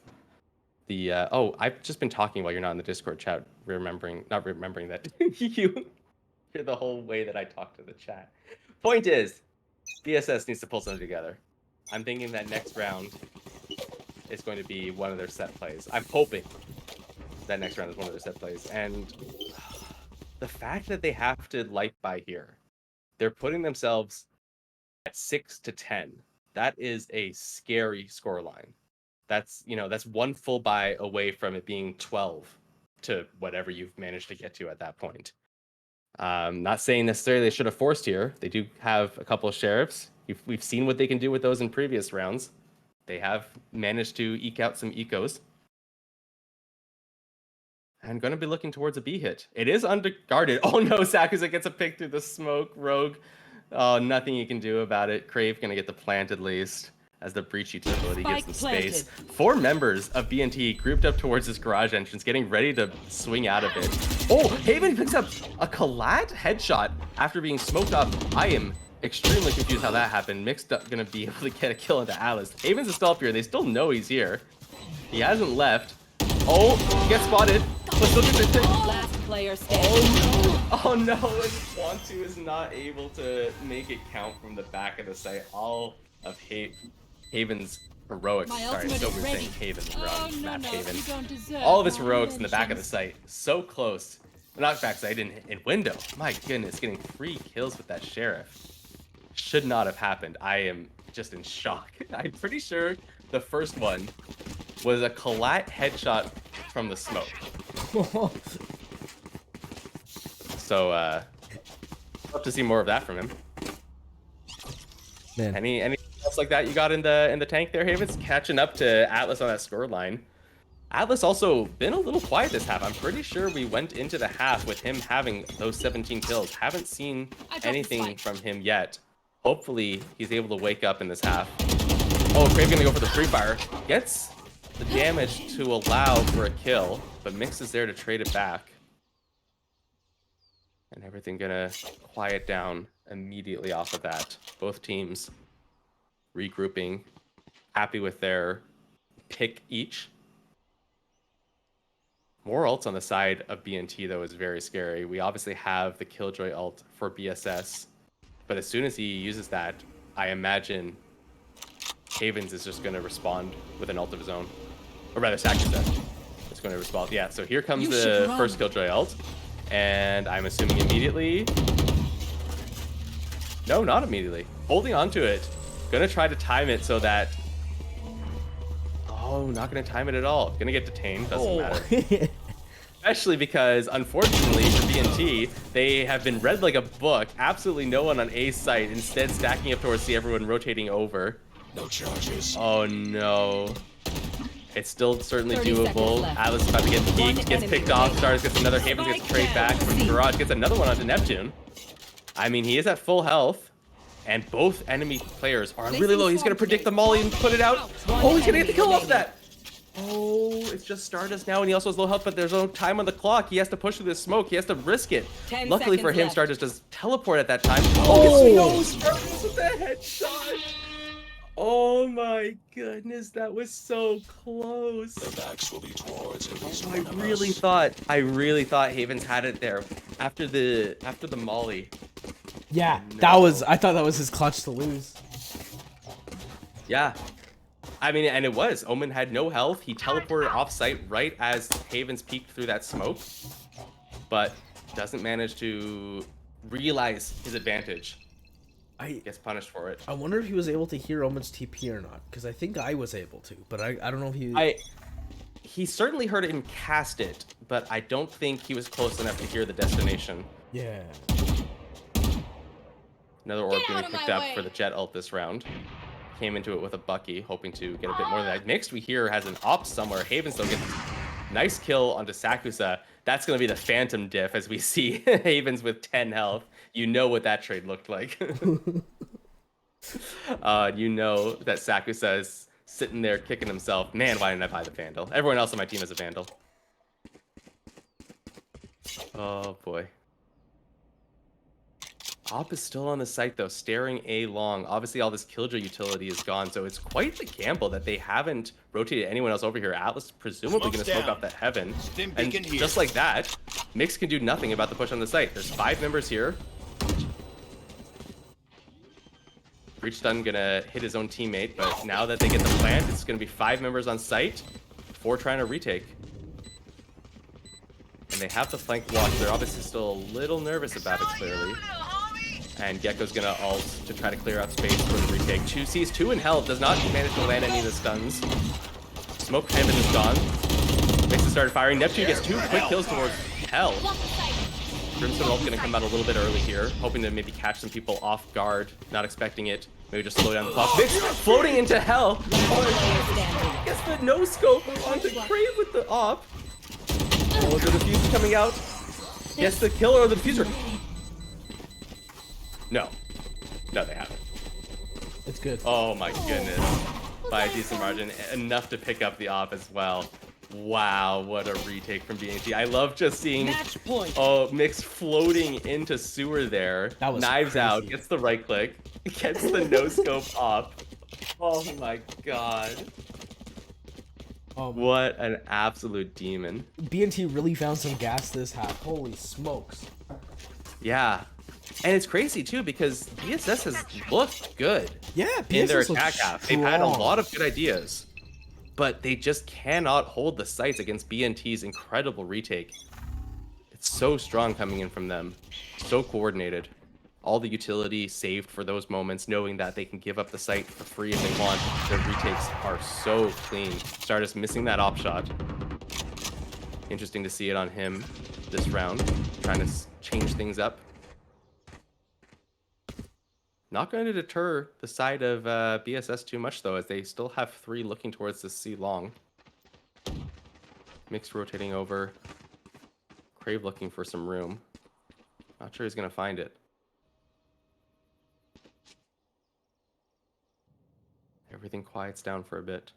the... oh, I've just been talking while you're not in the Discord chat, not remembering that you hear the whole way that I talk to the chat. Point is, BSS needs to pull something together. I'm thinking that next round is going to be one of their set plays. I'm hoping that next round is one of their set plays. And the fact that they have to light by here, they're putting themselves at 6-10. That is a scary scoreline. That's, you know, that's one full buy away from it being 12 to whatever you've managed to get to at that point. Not saying necessarily they should have forced here. They do have a couple of sheriffs. We've seen what they can do with those in previous rounds. They have managed to eke out some ecos. And going to be looking towards a B hit. It is underguarded. Oh no, Sakusa gets a pick through the smoke. Rogue. Oh, nothing you can do about it. Crave going to get the plant at least, as the breach utility gives them space. 4 members of BNT grouped up towards this garage entrance, getting ready to swing out of it. Oh, Haven picks up a collat headshot after being smoked off. I am extremely confused how that happened. Mixed up going to be able to get a kill into Atlas. Haven's is still up here. They still know he's here. He hasn't left. Oh, he gets spotted. But look at this thing. Last player standing. Oh no, and Swantu is not able to make it count from the back of the site. All of Haven's heroics. My Sorry, ultimate so is we're ready. saying Haven Oh, wrong. no, Map no, Haven. you don't deserve All of his my heroics in the back of the attentions. site. So close. Not backside, in window. My goodness, getting 3 kills with that sheriff. Should not have happened. I am just in shock. I'm pretty sure the first one was a collat headshot from the smoke. So, hope to see more of that from him. Man, Anything else like that you got in the tank there, Havens? Catching up to Atlas on that score line. Atlas also been a little quiet this half. I'm pretty sure we went into the half with him having those 17 kills. Haven't seen anything from him yet. Hopefully, he's able to wake up in this half. Oh, Crave gonna go for the free fire. Gets the damage to allow for a kill, but Mix is there to trade it back. And everything gonna quiet down immediately off of that. Both teams regrouping, happy with their pick each. More ults on the side of BNT though is very scary. We obviously have the Killjoy ult for BSS, but as soon as he uses that, I imagine Havens is just gonna respond with an ult of his own. Or rather, Sakusa is going to respond. Yeah, so here comes the first Killjoy ult. And I'm assuming immediately... No, not immediately. Holding on to it. Gonna try to time it so that... Oh, not gonna time it at all. Gonna get detained, doesn't matter. Especially because, unfortunately, for BNT, they have been read like a book. Absolutely no one on A site, instead stacking up towards C, everyone rotating over. No charges. Oh no. It's still certainly 30 seconds doable. left. Atlas is about to get One peeked, gets enemy picked off, remaining. Stars gets another, Haven gets Spike trade back down. from Garage, gets another one onto Neptune. I mean, he is at full health, and both enemy players are really low. He's gonna predict the molly and put it out. Oh, he's gonna get the kill off of that. Oh, it's just Stardust now, and he also has low health, but there's no time on the clock. He has to push through this smoke. He has to risk it. 10 Luckily for seconds him, left. Stardust does teleport at that time. Oh, no, Stardust with the headshot. Oh my goodness, that was so close. Their backs will be towards at least I one of really us. thought Havens had it there after the molly. yeah, No. I thought that was his clutch to lose. Yeah. I mean, and it was. Omen had no health. He teleported off site right as Havens peeked through that smoke, but doesn't manage to realize his advantage. Gets punished for it. I wonder if he was able to hear Omen's TP or not, because I think I was able to, but I don't know if he... He certainly heard him cast it, but I don't think he was close enough to hear the destination. Yeah. Another orb Get being out of picked my up way. for the Jet ult this round. Came into it with a Bucky, hoping to get a bit more than that. Mixed, we hear, has an op somewhere. Haven still gets Nice kill onto Sakusa. That's going to be the Phantom diff as we see Havens with 10 health. You know what that trade looked like. You know that Sakusa is sitting there kicking himself. Man, why didn't I buy the Vandal? Everyone else on my team has a Vandal. Oh, boy. Op is still on the site, though, staring A long. Obviously, all this Killjoy utility is gone, so it's quite the gamble that they haven't rotated anyone else over here. Atlas is presumably going to smoke off that Heaven. And just like that, Mix can do nothing about the push on the site. There's 5 members here. Breach Stun going to hit his own teammate, but now that they get the plant, it's going to be 5 members on site before trying to retake. And they have the flank watch. They're obviously still a little nervous about it, clearly. And Gecko's gonna ult to try to clear out space for the retake. Sees 2 in health, does not manage to land any of the stuns. Smoke Heaven is gone. Mix has started firing. Neptune gets 2 quick kills towards Hell. Crimson ult gonna come out a little bit early here, hoping to maybe catch some people off guard, not expecting it. Maybe just slow down the clock. Mix floating into Hell. Gets the no scope onto Crave with the op. Oh, the diffuser coming out. Gets the kill or the diffuser. No, they haven't. It's good. Oh my goodness. By a decent margin. Enough to pick up the op as well. Wow, what a retake from BNT. I love just seeing Mix floating into sewer there. That was Knives crazy. out, gets the right click, gets the no scope op. Oh my god. What an absolute demon. BNT really found some gas this half. Holy smokes. Yeah. And it's crazy too because BSS has looked good in their attack half. They've had a lot of good ideas, but they just cannot hold the sights against BNT's incredible retake. It's so strong coming in from them, so coordinated. All the utility saved for those moments, knowing that they can give up the site for free if they want. Their retakes are so clean. Stardust missing that op shot. Interesting to see it on him this round, trying to change things up. Not going to deter the side of BSS too much, though, as they still have 3 looking towards the C long. Mix rotating over. Crave looking for some room. Not sure he's going to find it. Everything quiets down for a bit.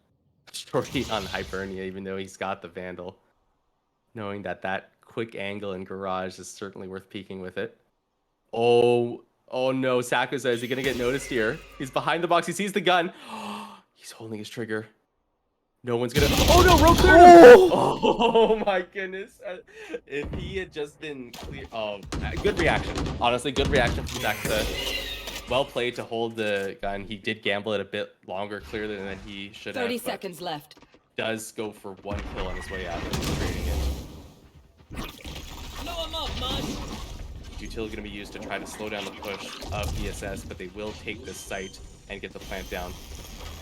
Shorty on Hibernia, even though he's got the Vandal. Knowing that that quick angle in Garage is certainly worth peeking with it. Oh no, Sakusa, is he gonna get noticed here? He's behind the box, he sees the gun. He's holding his trigger. No one's gonna. Oh no, Rogue cleared him! Oh my goodness. If he had just been clear. Oh, good reaction. Honestly, good reaction from Sakusa. Well played to hold the gun. He did gamble it a bit longer, clearly, than he should have. 30 seconds left. Does go for 1 kill on his way out, and he's trading it. Blow him up, man. Utility going to be used to try to slow down the push of BSS, but they will take this site and get the plant down.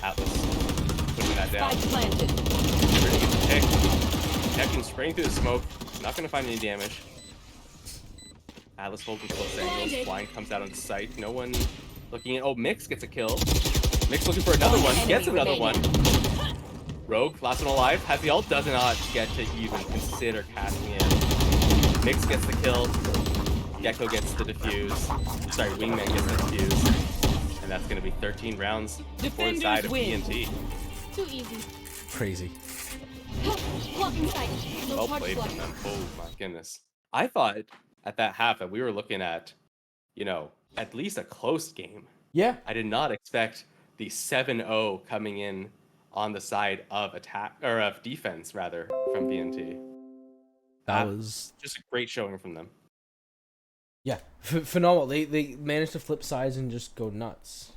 Atlas putting that down. Spike planted. They're going to get the pick. Neptune spraying through the smoke. Not going to find any damage. Atlas holding close angles. Blind comes out on site. No one looking in. Oh, Mix gets a kill. Mix looking for another one. Gets another one. Rogue, last one alive. Has the ult. Does not get to even consider casting in. Mix gets the kill. Gecko gets the defuse. Sorry, Wingman gets the defuse. And that's going to be 13 rounds for the side of BNT. Too easy. Crazy. Blocking sight. No Well charge played block. from them. Oh my goodness. I thought at that half that we were looking at, at least a close game. Yeah. I did not expect the 7-0 coming in on the side of attack, or of defense rather, from BNT. That was just a great showing from them. Yeah, phenomenal. They managed to flip sides and just go nuts.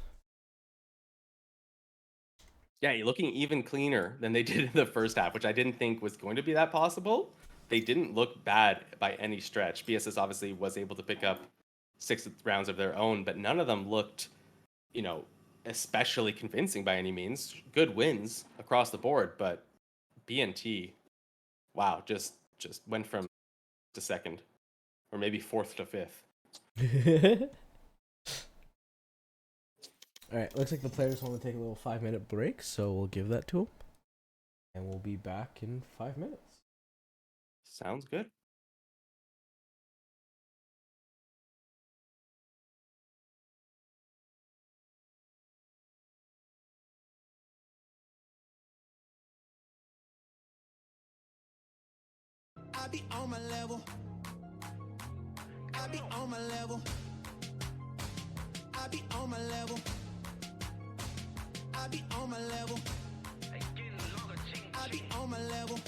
Yeah, you're looking even cleaner than they did in the first half, which I didn't think was going to be that possible. They didn't look bad by any stretch. BSS obviously was able to pick up 6 rounds of their own, but none of them looked, especially convincing by any means. Good wins across the board, but BNT, wow, just went from to second. Or maybe 4th to 5th. Alright, looks like the players want to take a little 5-minute break, so we'll give that to them. And we'll be back in 5 minutes. Sounds good. I be on my level. I be on my level. I be on my level. I be on my level. I be on my level.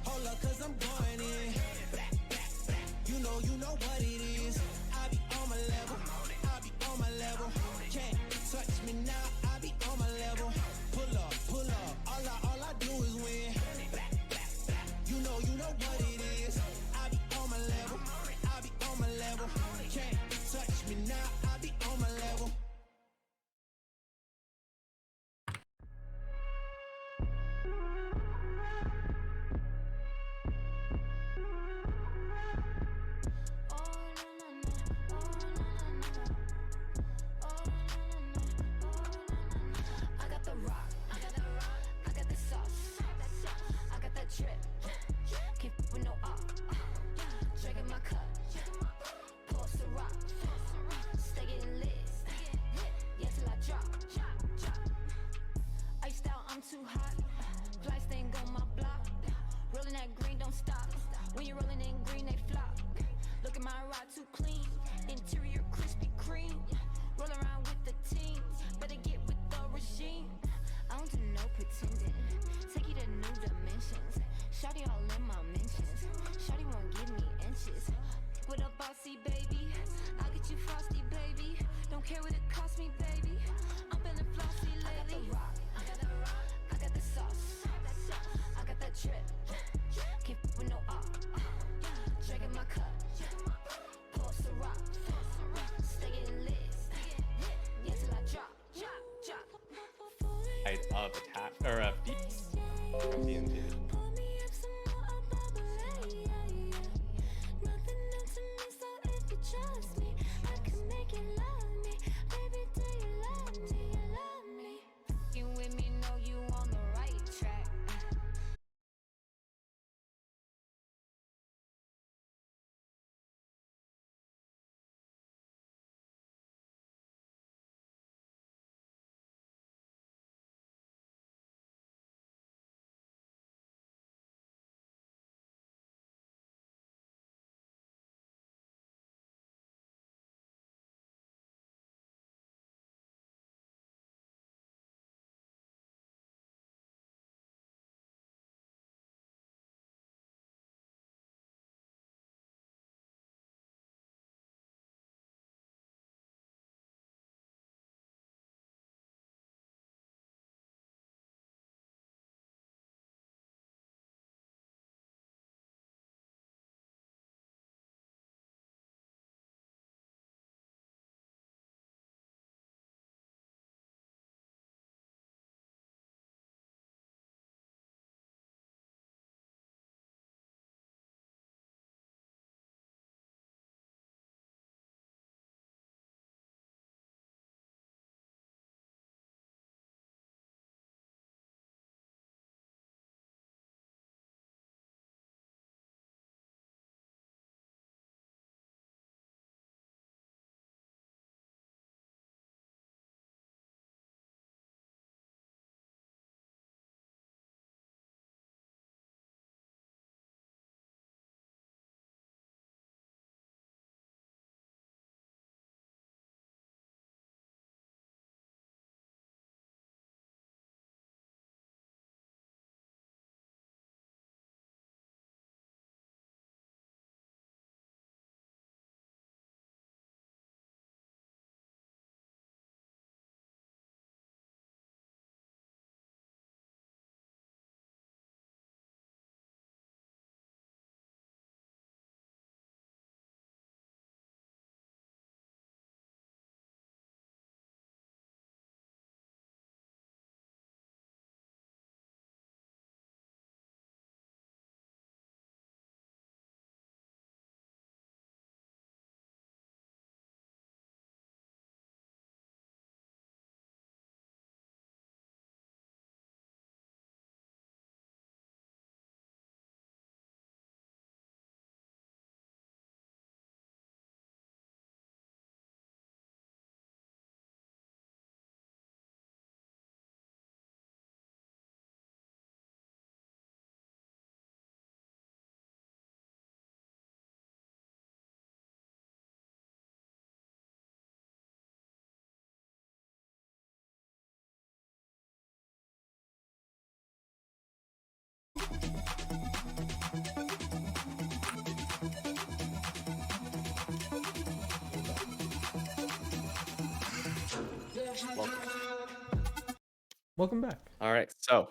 Hold up, cause I'm going in. You know what it is. I be on my level. I be on my level. Can't touch me now. I be on my level. Pull up. All I do is win. You know what it is. I be on my level. I be on my level. Can't touch me now. I be on my level. I got the rock, I got the sauce, I got that drip, can't f with no op. Drinking my cup, pour some rock, stay getting lit, yeah till I drop. Iced out, I'm too hot, fly stain on my block, rolling that green don't stop. When you're rolling in green they flop. Look at my ride too clean, interior Krispy Kreme, roll around with the team, better get with the regime. I don't do no pretending, take you to new dimensions. Shawty all in my mentions, Shawty won't give me inches. With a bossy baby, I'll get you frosty baby. Don't care what it costs me baby, I'm feeling flossy lately. I got the rock, I got the sauce, I got that drip, can't f with no op. Drinking my cup, pour some rock, stay getting lit, yeah till I drop. Of attack or beats from BNT. Welcome back. All right, so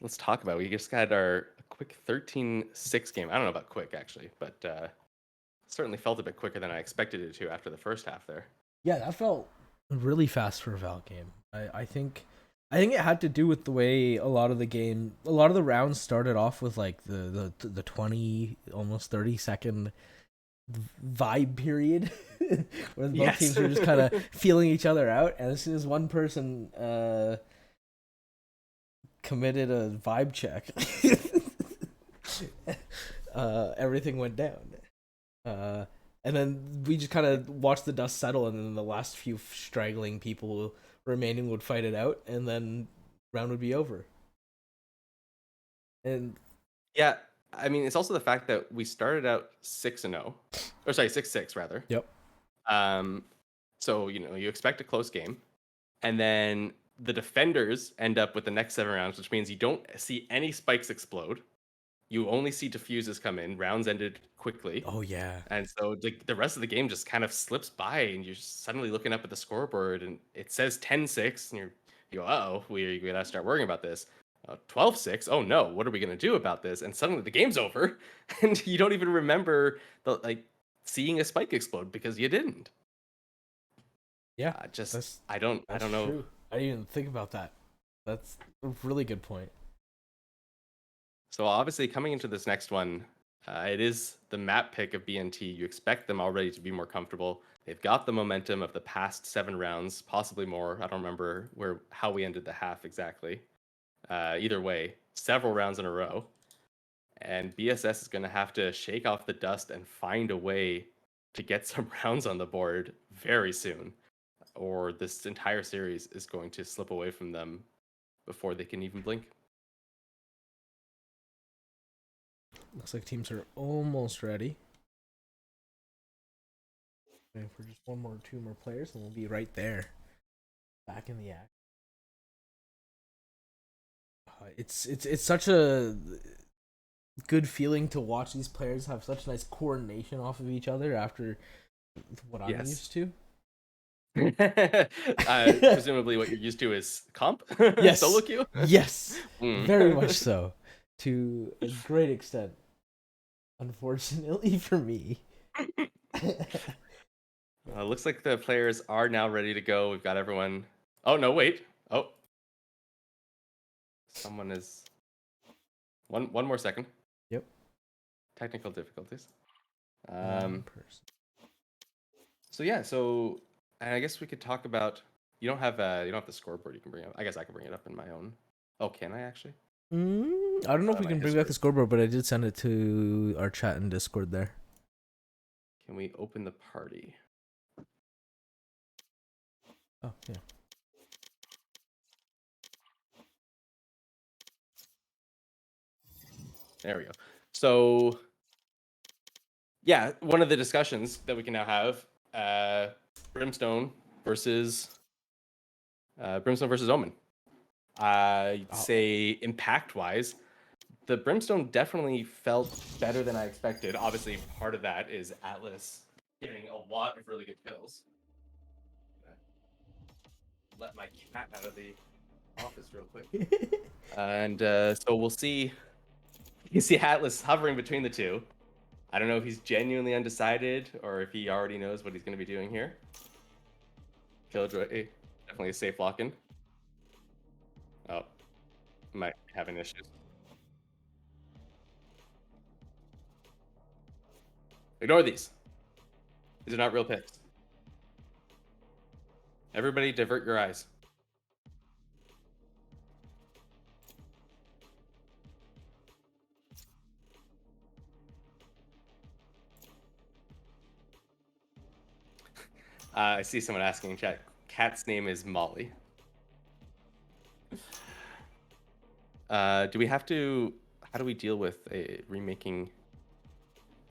let's talk about. We just got our quick 13-6 game. I don't know about quick actually, but certainly felt a bit quicker than I expected it to after the first half there. Yeah, that felt really fast for a Val game. I think it had to do with the way a lot of the rounds started off with like the 20, almost 30-second vibe period where both teams were just kind of feeling each other out, and as soon as one person committed a vibe check, everything went down. And then we just kind of watched the dust settle, and then the last few straggling people remaining would fight it out, and then round would be over. And yeah, I mean, it's also the fact that we started out 6-0, or sorry, 6-6 rather. Yep. So you expect a close game, and then the defenders end up with the next 7 rounds, which means you don't see any spikes explode. You only see diffuses come in. Rounds ended quickly. Oh yeah. And so the rest of the game just kind of slips by, and you're suddenly looking up at the scoreboard, and it says 10-6, and you go, uh-oh, we gotta start worrying about this. 12-6, oh no, what are we gonna do about this? And suddenly the game's over, and you don't even remember seeing a spike explode because you didn't. Yeah. I don't know. True. I didn't even think about that. That's a really good point. So obviously coming into this next one, it is the map pick of BNT. You expect them already to be more comfortable. They've got the momentum of the past 7 rounds, possibly more. I don't remember how we ended the half exactly. Either way, several rounds in a row. And BSS is going to have to shake off the dust and find a way to get some rounds on the board very soon, or this entire series is going to slip away from them before they can even blink. Looks like teams are almost ready. Waiting for just 2 more players, and we'll be right there, back in the act. It's such a good feeling to watch these players have such nice coordination off of each other after what I'm used to. Presumably what you're used to is comp? Yes. Solo queue? Yes. Very much so. To a great extent. Unfortunately for me. Looks like the players are now ready to go. We've got everyone. Oh, no, wait. Oh. Someone is... One more second. Yep. Technical difficulties. Person. So yeah, and I guess we could talk about. You don't have the scoreboard you can bring up. I guess I can bring it up in my own. Oh, can I actually? I don't know if we can bring back the scoreboard, but I did send it to our chat and Discord there. Can we open the party? Oh yeah. There we go. So, yeah, one of the discussions that we can now have, Brimstone versus Omen. I'd say impact-wise, the Brimstone definitely felt better than I expected. Obviously, part of that is Atlas getting a lot of really good kills. Let my cat out of the office real quick. And so we'll see. You see Atlas hovering between the two. I don't know if he's genuinely undecided or if he already knows what he's going to be doing here. Killjoy, definitely a safe lock-in. Oh, might be having issues. Ignore these. These are not real picks. Everybody divert your eyes. I see someone asking in chat. Cat's name is Molly. Do we have to... How do we deal with a remaking...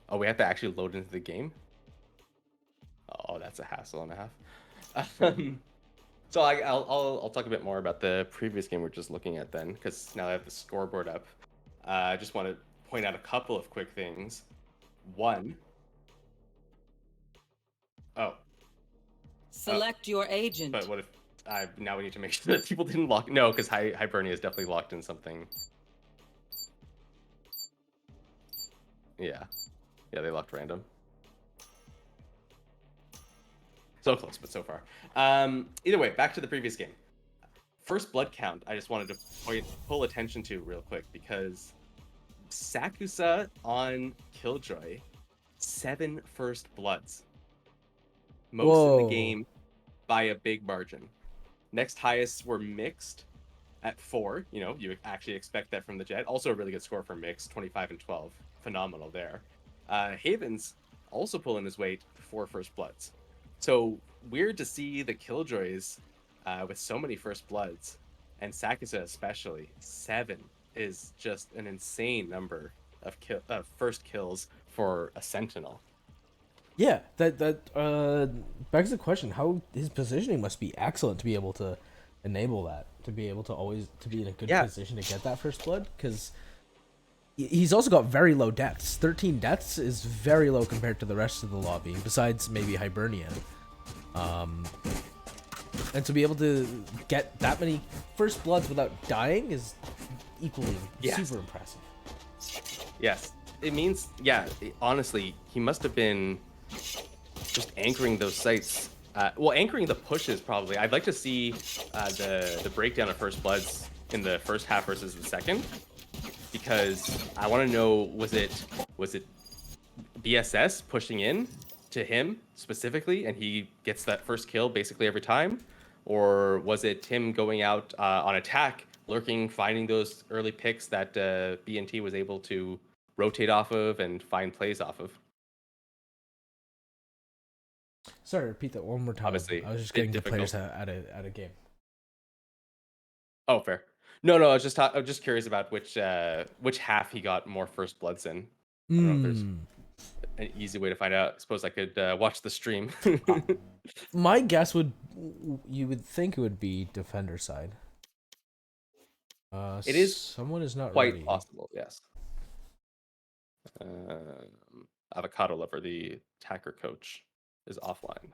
Oh, we have to actually load into the game? Oh, that's a hassle and a half. So I'll talk a bit more about the previous game we're just looking at then, because now I have the scoreboard up. I just want to point out a couple of quick things. One... Oh. Select your agent. But what if now we need to make sure that people didn't lock? No, because Hibernia is definitely locked in something. Yeah, they locked random. So close, but so far. Either way, back to the previous game. First blood count, I just wanted to pull attention to real quick because Sakusa on Killjoy, 7 first bloods. Most in the game by a big margin. Next highest were mixed at 4. You know, you actually expect that from the Jet. Also a really good score for mixed, 25 and 12. Phenomenal there. Havens also pulling his weight, 4 first bloods. So weird to see the Killjoys with so many first bloods, and Sakusa especially. 7 is just an insane number of first kills for a Sentinel. Yeah, that begs the question: how his positioning must be excellent to be able to enable that, to be able to always to be in a good position to get that first blood, because he's also got very low deaths. 13 deaths is very low compared to the rest of the lobby, besides maybe Hibernia. And to be able to get that many first bloods without dying is equally super impressive. Yes, it means honestly, he must have been just anchoring those sites. Anchoring the pushes probably. I'd like to see the breakdown of first bloods in the first half versus the second, because I want to know, was it BSS pushing in to him specifically and he gets that first kill basically every time, or was it him going out on attack, lurking, finding those early picks that BNT was able to rotate off of and find plays off of? Sorry, repeat that one more time. Obviously, I was just getting the players at a game. Oh, fair. No, I was just curious about which half he got more first bloods in. I don't know if there's an easy way to find out. I suppose I could watch the stream. My guess would think it would be defender side. It is someone is not quite ready. possible, yes. Avocado Lover, the attacker coach, is offline.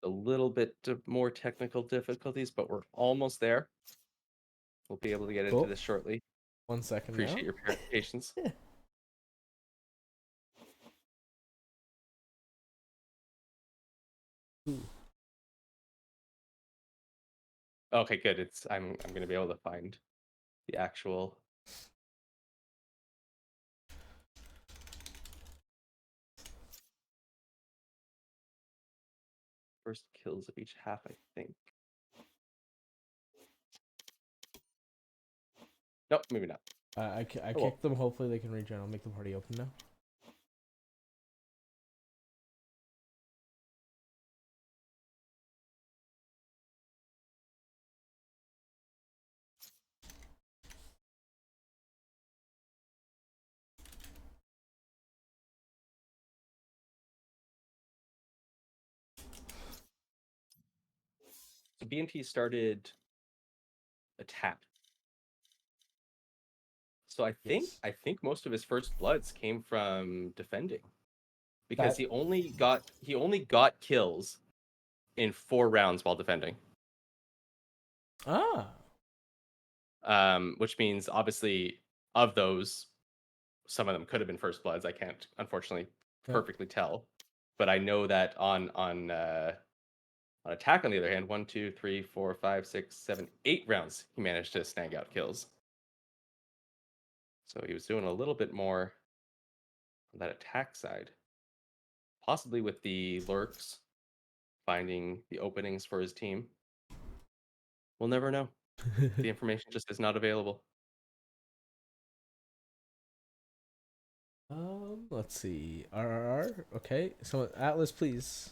A little bit more technical difficulties, but we're almost there. We'll be able to get into this shortly. 1 second. Appreciate your patience. Okay, good. I'm gonna be able to find the actual first kills of each half, I think. Nope, maybe not. I kicked them. Hopefully they can regen. I'll make the party open now. So BNT started attack. So I think most of his first bloods came from defending, because he only got kills in 4 rounds while defending. Which means obviously of those, some of them could have been first bloods. I can't unfortunately perfectly tell, but I know that on attack, on the other hand, 1, 2, 3, 4, 5, 6, 7, 8 rounds he managed to snag out kills. So he was doing a little bit more on that attack side, possibly with the lurks, finding the openings for his team. We'll never know. The information just is not available. Let's see. RRR. Okay. So Atlas, please.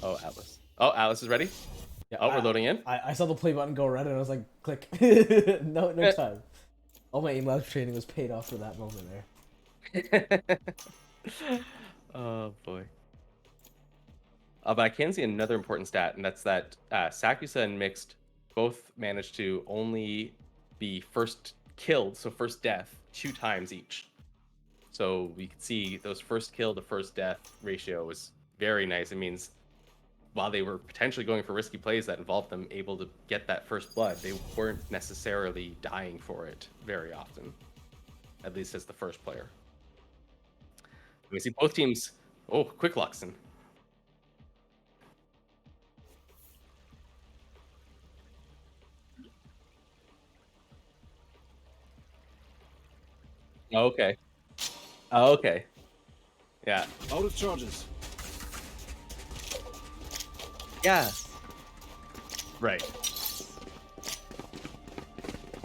Oh, Atlas. Oh, Atlas is ready? Yeah, Oh, we're loading in. I saw the play button go red and I was like, click. No time. All my aim labs training was paid off for that moment there. Oh boy. But I can see another important stat, and that's that Sakusa and Mixed both managed to only be first killed, so first death, 2 times each. So we can see those first kill to first death ratio is very nice. It means while they were potentially going for risky plays that involved them able to get that first blood, they weren't necessarily dying for it very often, at least as the first player. We see both teams. Oh, quick Luxon. Okay. Okay. Yeah. Out of charges. Yeah. Right.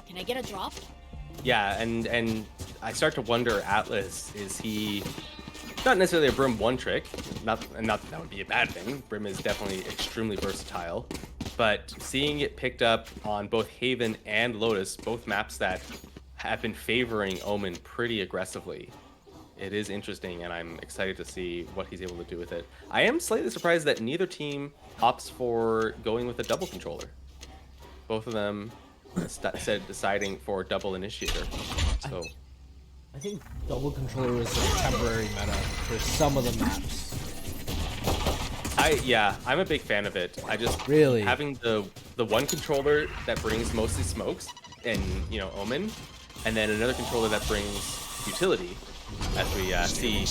Can I get a drop? Yeah, and I start to wonder, Atlas, is he not necessarily a Brim one trick? Not that that would be a bad thing. Brim is definitely extremely versatile, but seeing it picked up on both Haven and Lotus, both maps that have been favoring Omen pretty aggressively, it is interesting, and I'm excited to see what he's able to do with it. I am slightly surprised that neither team opts for going with a double controller. Both of them said deciding for double initiator. So I think double controller was a temporary meta for some of the maps. I'm a big fan of it. I just Really? having the one controller that brings mostly smokes and Omen, and then another controller that brings utility. As we see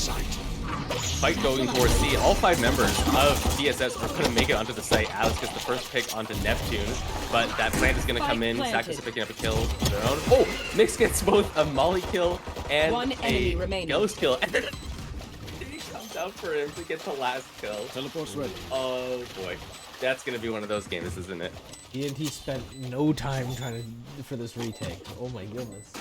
fight going towards C, all 5 members of BSS are going to make it onto the site. Alex gets the first pick onto Neptune, but that plant is going to come in. Sakus picking up a kill of their own. Oh, Mix gets both a Molly kill and One enemy a remaining. Ghost kill. And then he comes out for him to get the last kill. Teleport's ready. Oh boy, that's going to be one of those games, isn't it? BNT spent no time trying for this retake. Oh my goodness.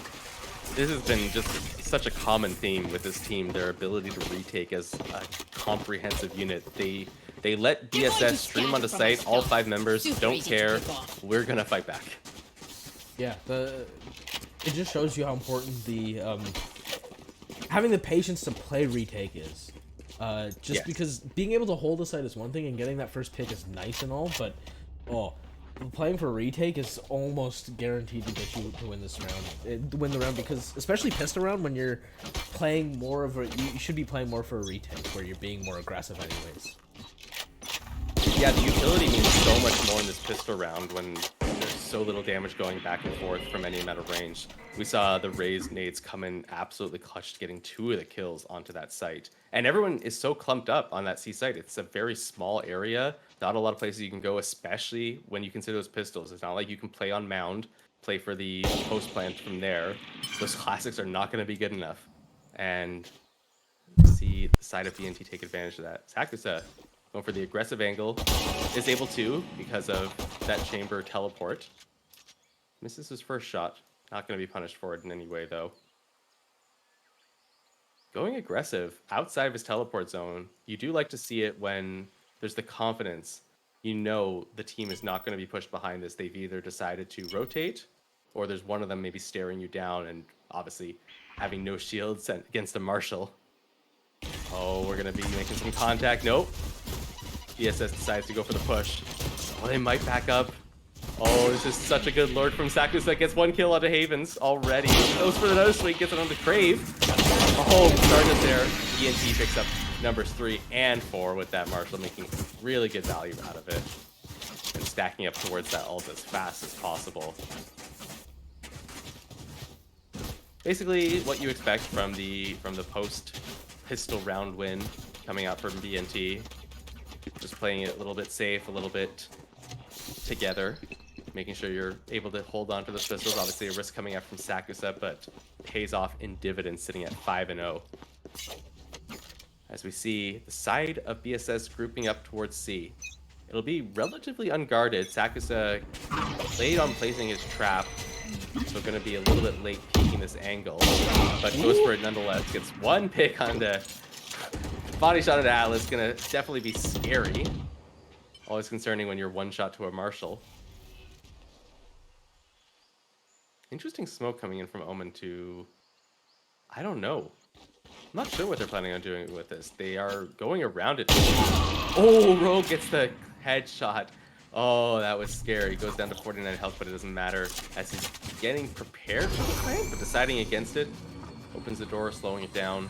This has been just such a common theme with this team, their ability to retake as a comprehensive unit. They let BSS stream onto site, all 5 members don't care, we're gonna fight back. Yeah, it just shows you how important the having the patience to play retake is. Yes. Because being able to hold a site is one thing, and getting that first pick is nice and all, but playing for retake is almost guaranteed to get you to win this round. Win the round, because especially pistol round, when you're playing more of a, you should be playing more for a retake where you're being more aggressive anyways. Yeah, the utility means so much more in this pistol round when there's so little damage going back and forth from any amount of range. We saw the raised nades come in absolutely clutched, getting 2 of the kills onto that site. And everyone is so clumped up on that C site. It's a very small area. Not a lot of places you can go, especially when you consider those pistols. It's not like you can play on Mound, play for the post plant from there. Those classics are not going to be good enough. And see the side of BNT take advantage of that. Sakusa going for the aggressive angle, is able to because of that chamber teleport. Misses his first shot. Not going to be punished for it in any way, though. Going aggressive outside of his teleport zone, you do like to see it when there's the confidence. You know the team is not going to be pushed behind this. They've either decided to rotate, or there's one of them maybe staring you down, and obviously having no shields against a Marshal. Oh, we're going to be making some contact. Nope. BSS decides to go for the push. Oh, they might back up. Oh, this is such a good lurk from Sakus that gets 1 kill onto Havens already. Goes for another sweep, gets it onto Crave. Oh, starting it there. BNT picks up numbers 3 and 4 with that Marshal, making really good value out of it. And stacking up towards that ult as fast as possible. Basically, what you expect from the post pistol round win coming out from BNT. Just playing it a little bit safe, a little bit together, making sure you're able to hold on to the pistols. Obviously, a risk coming out from Sakusa, but pays off in dividends, sitting at 5-0. As we see the side of BSS grouping up towards C. It'll be relatively unguarded. Sakusa played on placing his trap, so going to be a little bit late peeking this angle, but goes for it nonetheless. Gets 1 pick on the body shot at Atlas. Going to definitely be scary. Always concerning when you're one shot to a Marshall. Interesting smoke coming in from Omen to... I don't know. I'm not sure what they're planning on doing with this. They are going around it. Oh, Rogue gets the headshot. Oh, that was scary. Goes down to 49 health, but it doesn't matter as he's getting prepared for the plant, but deciding against it. Opens the door, slowing it down.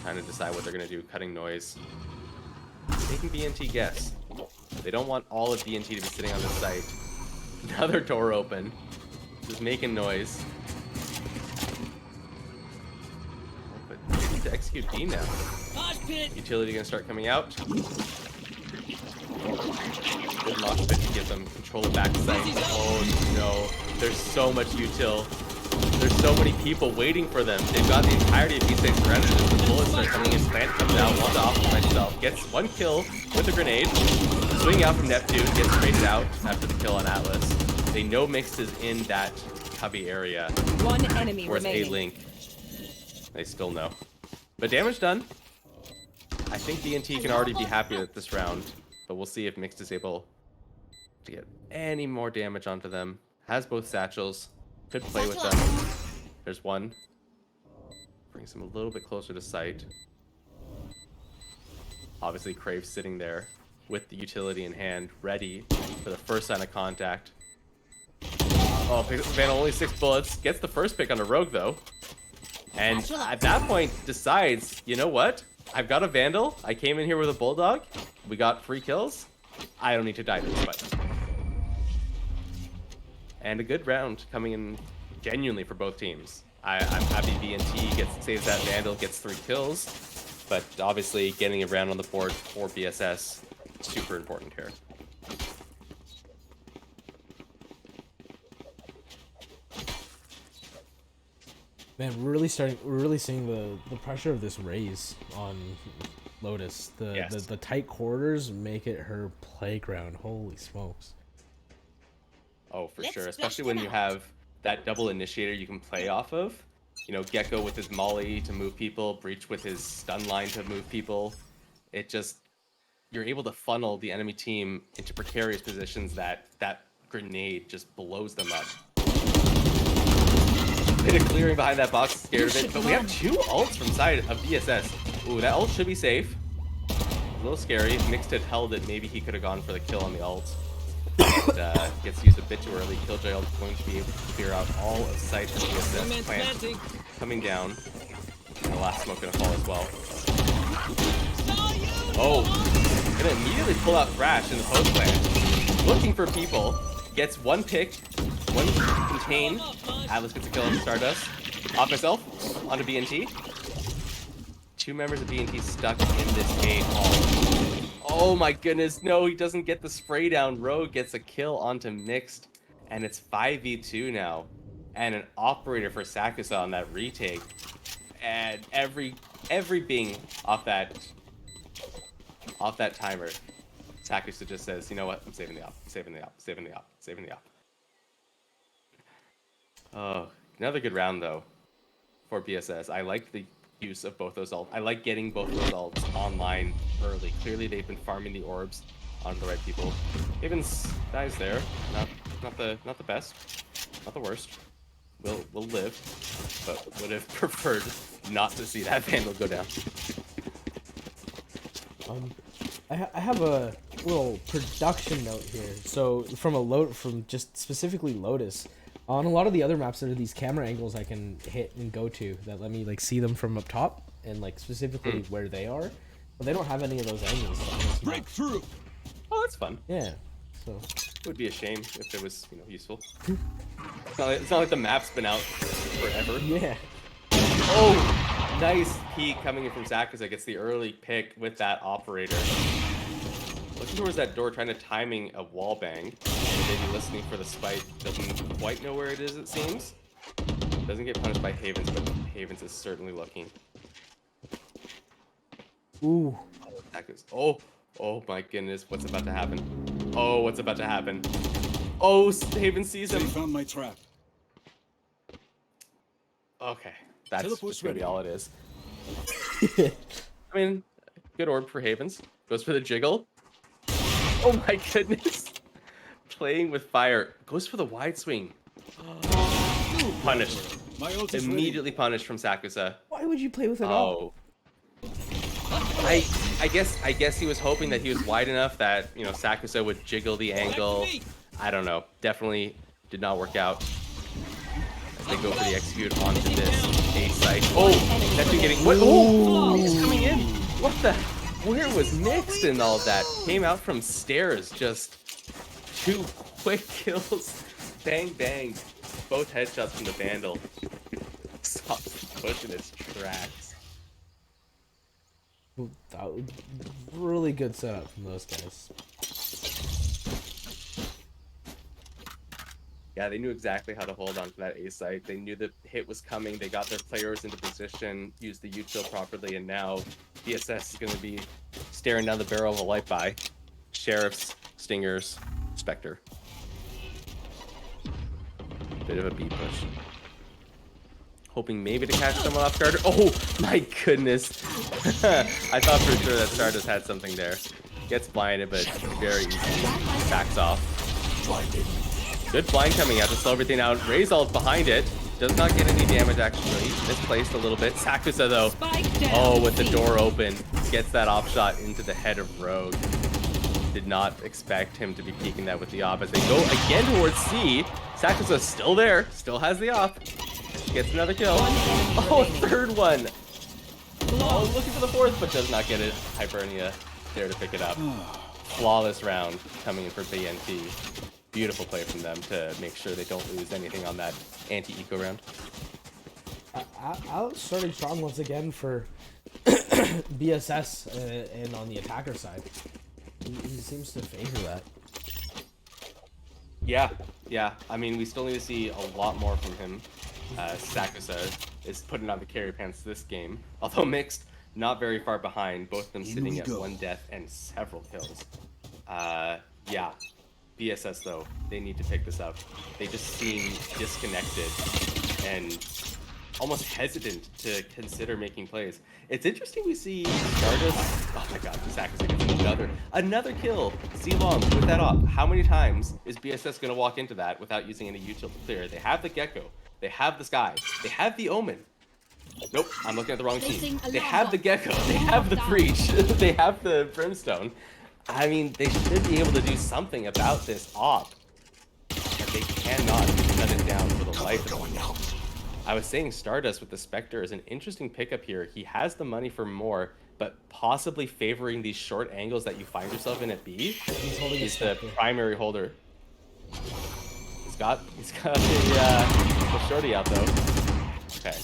Trying to decide what they're going to do, cutting noise. Making BNT guess. They don't want all of BNT to be sitting on the site. Another door open. Just making noise. But they need to execute B now. Mosh pit. Utility gonna start coming out. Good mosh pit to give them control of backside. Oh no, there's so much util. There's so many people waiting for them. They've got the entirety of B6 surrounded as the bullets start coming in. Plant comes out, wants to off himself, gets one kill with a grenade. Swinging out from Neptune, gets traded out after the kill on Atlas. They know Mixed is in that cubby area. One enemy Whereas remaining. A-Link, they still know. But damage done. I think BNT can already be happy with this round, but we'll see if Mixed is able to get any more damage onto them. Has both satchels. Could play with them. There's one. Brings him a little bit closer to sight. Obviously, Crave sitting there with the utility in hand, ready for the first sign of contact. Oh, picks up the Vandal, only 6 bullets. Gets the first pick on a Rogue, though. And at that point, decides, you know what? I've got a Vandal. I came in here with a Bulldog. We got 3 kills. I don't need to die to this fight. And a good round coming in genuinely for both teams. I'm happy BNT saves that Vandal, gets 3 kills. But obviously, getting a round on the board for BSS super important here. Man, we're really seeing the pressure of this raise on Lotus. The tight quarters make it her playground. Holy smokes. Oh, for sure. Especially when you have that double initiator you can play off of. You know, Gecko with his molly to move people, Breach with his stun line to move people. It just, you're able to funnel the enemy team into precarious positions that grenade just blows them up. Bit of clearing behind that box, scared of it, but we have 2 ults from side of BSS. Ooh, that ult should be safe. A little scary. If Mixed had held it, maybe he could have gone for the kill on the ult. But, gets used a bit too early. Killjoy ult going to be able to clear out all of sight of BSS plant. Coming down. And the last smoke gonna fall as well. Oh, gonna immediately pull out Thrash in the post plant. Looking for people. Gets 1 pick, 1 contain. Atlas gets a kill on Stardust. Off myself, onto BNT. 2 members of BNT stuck in this gate hall. Oh my goodness, no, he doesn't get the spray down. Rogue gets a kill onto Mixed, and it's 5v2 now. And an operator for Sakusa on that retake. And every bing off that timer, Sakusa just says, you know what, I'm saving the op, saving the op, saving the op, saving the op. Oh, another good round though for BSS. I like the use of both those ults. I like getting both those ults online early. Clearly they've been farming the orbs on the right people. Haven's dies there. Not the best. Not the worst. Will live, but would have preferred not to see that Vandal go down. I have a little production note here. So from just specifically Lotus, on a lot of the other maps, there are these camera angles I can hit and go to that let me like see them from up top and like specifically where they are. But they don't have any of those angles on this map. Breakthrough. Oh, that's fun. Yeah. So it would be a shame if it was, useful. It's not like the map's been out forever. yeah. Oh, nice peek coming in from Zach as I gets the early pick with that operator. Looking towards that door, trying to timing a wall bang. Maybe listening for the spike. Doesn't quite know where it is, it seems. Doesn't get punished by Havens, but Havens is certainly looking. Ooh. Oh my goodness, what's about to happen? Oh, what's about to happen? Oh, Haven sees him. They found my trap. Okay, that's Teleport's just gonna be ready. all it is. I mean, good orb for Havens. Goes for the jiggle. Oh my goodness. Playing with fire. Goes for the wide swing. Punished. My ult is ready. Immediately punished from Sakusa. Why would you play with it Oh. all? I guess he was hoping that he was wide enough that, you know, Sakusa would jiggle the angle. I don't know. Definitely did not work out. As they go for the execute onto this A site. Oh, that's been getting what? Oh, he's coming in. What the? Where was mixed in all of that? Came out from stairs. Just 2 quick kills. Bang bang. Both headshots from the Vandal. Stop pushing its tracks. That was really good setup from those guys. Yeah, they knew exactly how to hold on to that A site. They knew the hit was coming. They got their players into position, used the util properly, and now BSS is going to be staring down the barrel of a light by. Sheriffs, Stingers, Spectre. Bit of a B push. Hoping maybe to catch someone off guard. Oh my goodness. I thought for sure that Stardust had something there. Gets blinded, but very easy. Backs off. Good blind coming out to slow everything down. Ray's ult behind it. Does not get any damage actually. Misplaced a little bit. Sakusa though. Oh, with the door open. Gets that off shot into the head of Rogue. Did not expect him to be peeking that with the op as they go again towards C. Sakusa's still there. Still has the op. Gets another kill. Oh, third one. Oh, looking for the fourth, but does not get it. Hibernia there to pick it up. Flawless round coming in for BNT. Beautiful play from them to make sure they don't lose anything on that anti-eco round. Alex started strong once again for BSS and on the attacker side. He seems to favor that. Yeah. I mean, we still need to see a lot more from him. Sakusa is putting on the carry pants this game. Although mixed, not very far behind. Both of them sitting at 1 death and several kills. Yeah. BSS though, they need to pick this up. They just seem disconnected and almost hesitant to consider making plays. It's interesting we see Stardust. Oh my god, Sakusa gets another kill. C-Long with that op. How many times is BSS gonna walk into that without using any util to clear? They have the Gecko. They have the Sky. They have the Omen. Nope, I'm looking at the wrong team. They have the Gecko. They have the Breach. They have the Brimstone. I mean, they should be able to do something about this op. And they cannot shut it down for the life of them. I was saying Stardust with the Spectre is an interesting pickup here. He has the money for more, but possibly favoring these short angles that you find yourself in at B. He's the primary holder. He's got the shorty out though. Okay.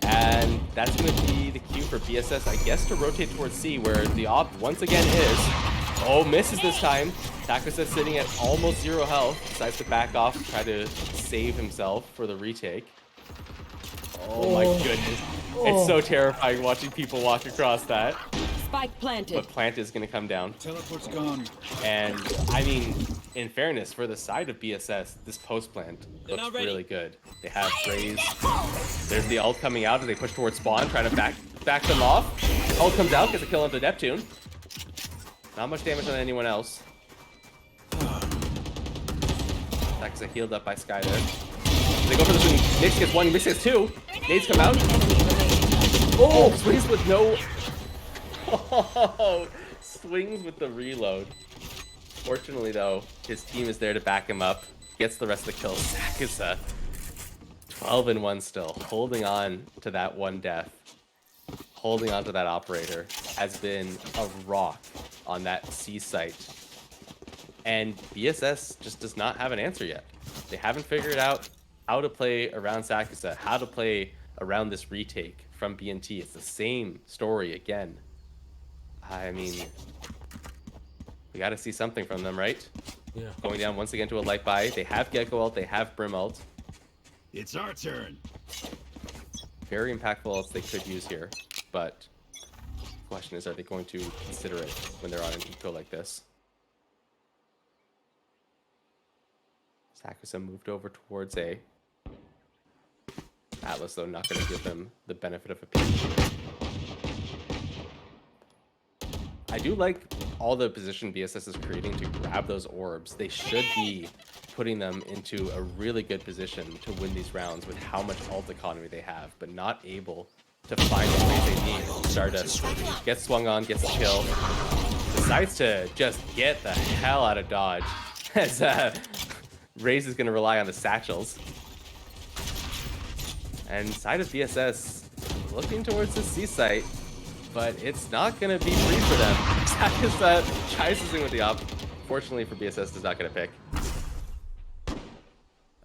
And that's going to be the cue for BSS, I guess, to rotate towards C, where the op once again is. Oh, misses this time. Sakusa sitting at almost 0 health. Decides to back off, try to save himself for the retake. Oh my goodness. It's so terrifying watching people walk across that. Spike planted. But plant is going to come down. Teleport's gone. And, I mean, in fairness, for the side of BSS, this post plant looks really good. They have Raze. There's the ult coming out as they push towards spawn, trying to back them off. Ult comes out, gets a kill onto Neptune. Not much damage on anyone else. Sakusa healed up by Sky there. They go for the swing. Nyx gets 1, Nyx gets 2. Nades come out. Oh, swings with no... Oh, swings with the reload. Fortunately, though, his team is there to back him up. Gets the rest of the kills. Sakusa, 12-1 still. Holding on to that 1 death. Holding on to that operator has been a rock on that C site. And BSS just does not have an answer yet. They haven't figured out how to play around Sakusa, how to play around this retake from BNT. It's the same story again. I mean, we got to see something from them, right? Yeah. Going down once again to a light buy. They have Gecko ult, they have Brim ult. It's our turn. Very impactful ults they could use here, but the question is, are they going to consider it when they're on an eco like this? Sakusa moved over towards A. Atlas, though, not going to give them the benefit of a peek. I do like all the position BSS is creating to grab those orbs, they should be putting them into a really good position to win these rounds with how much ult economy they have, but not able to find the way they need. Stardust gets swung on, gets a kill, decides to just get the hell out of dodge, as Raze is going to rely on the satchels. And side of BSS looking towards the C site, but it's not going to be free for them. Sakus tries to swing with the op. Fortunately for BSS, does not get a pick.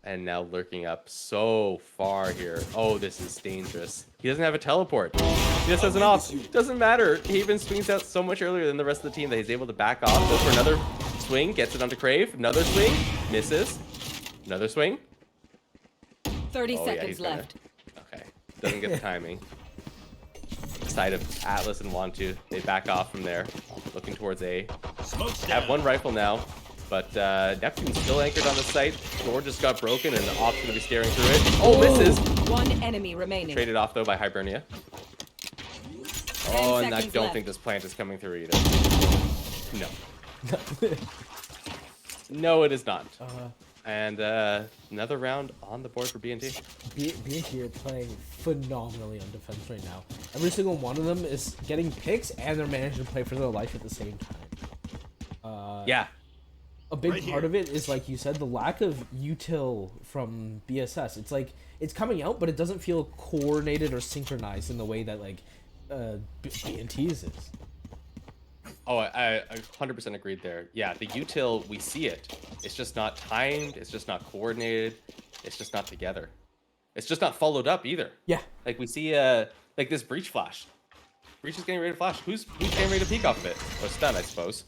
And now lurking up so far here. Oh, this is dangerous. He doesn't have a teleport. He just has an off. Doesn't matter. He even swings out so much earlier than the rest of the team that he's able to back off. Goes for another swing. Gets it onto Crave. Another swing. Misses. Another swing. 30 Oh, yeah, seconds he's gonna- left. Okay. Doesn't get the timing. Side of Atlas and Wantu. They back off from there. Looking towards A. Smoke's Have down. one rifle now. But Neptune's still anchored on the site. Door just got broken and the op's going to be staring through it. Oh, misses! One enemy remaining. Traded off though by Hibernia. Oh, and I seconds don't left. think this plant is coming through either. No. No, it is not. And another round on the board for BNT. BNT are playing phenomenally on defense right now. Every single one of them is getting picks, and they're managing to play for their life at the same time. Yeah. A big Right part here. of it is, like you said, the lack of util from BSS. It's like it's coming out, but it doesn't feel coordinated or synchronized in the way that like BNT's is. Oh, I 100% agreed there. Yeah, the util, we see it. It's just not timed. It's just not coordinated. It's just not together. It's just not followed up either. Yeah. Like we see like this breach flash. Breach is getting ready to flash. Who's getting ready to peek off of it? Or stun, I suppose.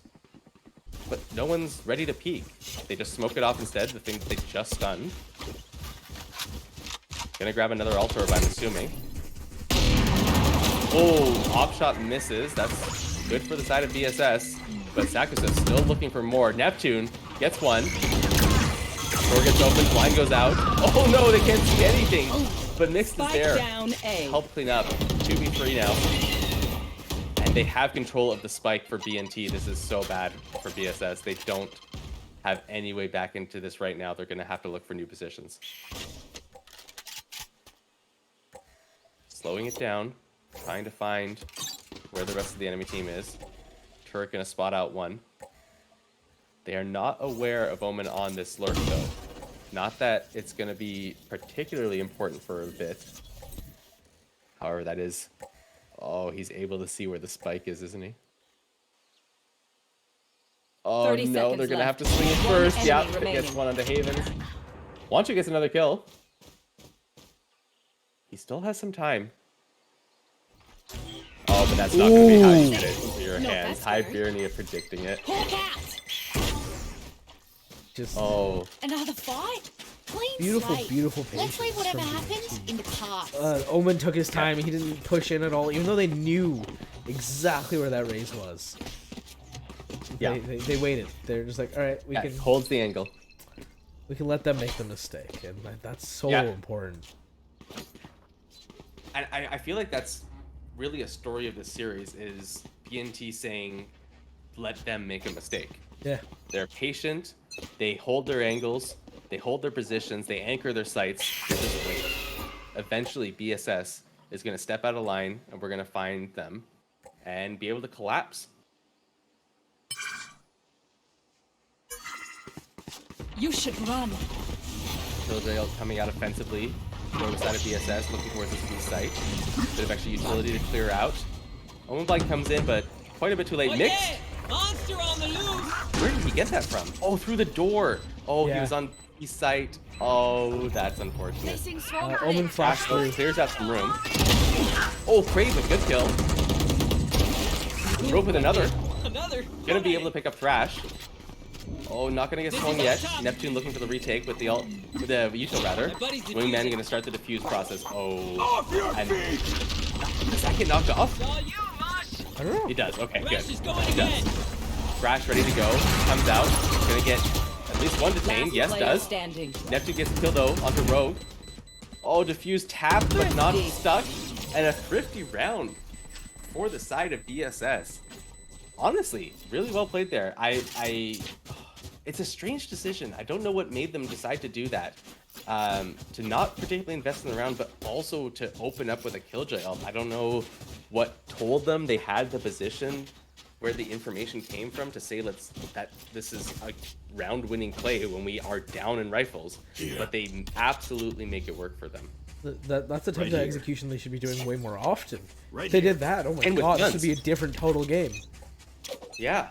But no one's ready to peek. They just smoke it off instead, the thing that they just stunned. Gonna grab another ult orb, I'm assuming. Oh, op shot misses. That's good for the side of BSS. But Sakus is still looking for more. Neptune gets one. Door gets open, blind goes out. Oh no, they can't see anything. But Nyx is Spike there. down A. Help clean up. 2v3 now. And they have control of the spike for BNT. This is so bad for BSS. They don't have any way back into this right now. They're going to have to look for new positions. Slowing it down. Trying to find where the rest of the enemy team is. Turret going to spot out one. They are not aware of Omen on this lurk, though. Not that it's going to be particularly important for a bit. However, that is... Oh, he's able to see where the spike is, isn't he? Oh 30 no, seconds they're gonna have left. to swing it One first. enemy Yeah, it gets remaining. one onto Havens. Wanchu gets another kill. He still has some time. Oh, but that's not gonna be how you get it into your No, hands. that's High hard. Birney of predicting it. Hawk out. Just Oh, Another fight. Clean beautiful, slate. beautiful Let's leave patience whatever from happened in the past. Omen took his time. He didn't push in at all, even though they knew exactly where that raise was. Yeah. They waited. They're just like, all right, we yeah, can holds the angle. let them make the mistake, and that's so Yeah. important. And I feel like that's really a story of the series is BNT saying, let them make a mistake. Yeah. They're patient. They hold their angles. They hold their positions. They anchor their sights. They just wait. Eventually, BSS is going to step out of line, and we're going to find them and be able to collapse. You should run. Killdrail coming out offensively. Go to the side of BSS, looking towards this blue site. Bit of extra utility to clear out. Omen Blight comes in, but quite a bit too late. Oh, Nyx, yeah! Monster on the loose! where did he get that from? Oh, through the door. Oh, he Yeah. was on east site. Oh, that's unfortunate. Placing swarm Omen grenade. flash Ashford through. clears out some room. Oh, Crave with good kill. Rope with another. Another. Gonna be able to pick up Thrash. Oh, not gonna get swung yet. Neptune looking for the retake with the ult, with the util rather. My buddy's Wingman defusing. gonna start the defuse process. Oh, Off your and feet! does that get knocked off? It's all you, Mush! I don't know. He does. Okay, Thrash good. is going He again. does. Thrash ready to go. Comes out. Gonna get at least one detained. Last Yes, player does. standing. Neptune gets killed though onto Rogue. Oh, diffuse tap, but not Thrifty. stuck. And a thrifty round for the side of BSS. honestly, really well played there. It's a strange decision. I don't know what made them decide to do that. To not particularly invest in the round, but also to open up with a Killjoy ult. I don't know what told them they had the position, where the information came from to say that this is a round-winning play when we are down in rifles, but they absolutely make it work for them. That's the type Right of here. execution they should be doing way more often. Right If they here. did that, oh my And with god, this guns. would be a different total game. Yeah.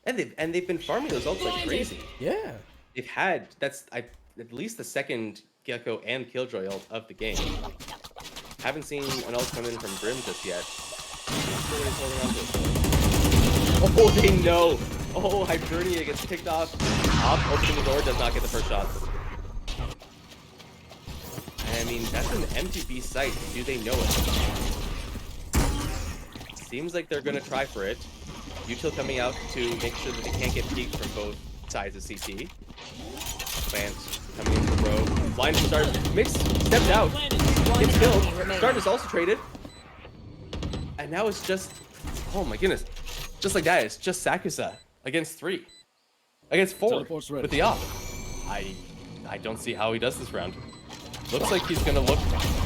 And they've been farming those ults like crazy. Yeah. They've had at least the second Gecko and Killjoy ult of the game. Haven't seen an ult come in from Brim just yet. Still really holding on to it. Oh, they know. Oh, Hibernia gets picked off. Op opening the door, does not get the first shot. I mean, that's an empty B site. Do they know it? Seems like they're gonna try for it. Util coming out to make sure that they can't get peeked from both sides of CT. Plant coming into the road. Blind from Start. Mix stepped out. Gets killed. Start is also traded. And now it's just, oh my goodness. Just like that, it's just Sakusa against 3. Against 4 Teleport's ready. with the op. I don't see how he does this round. Looks like he's gonna look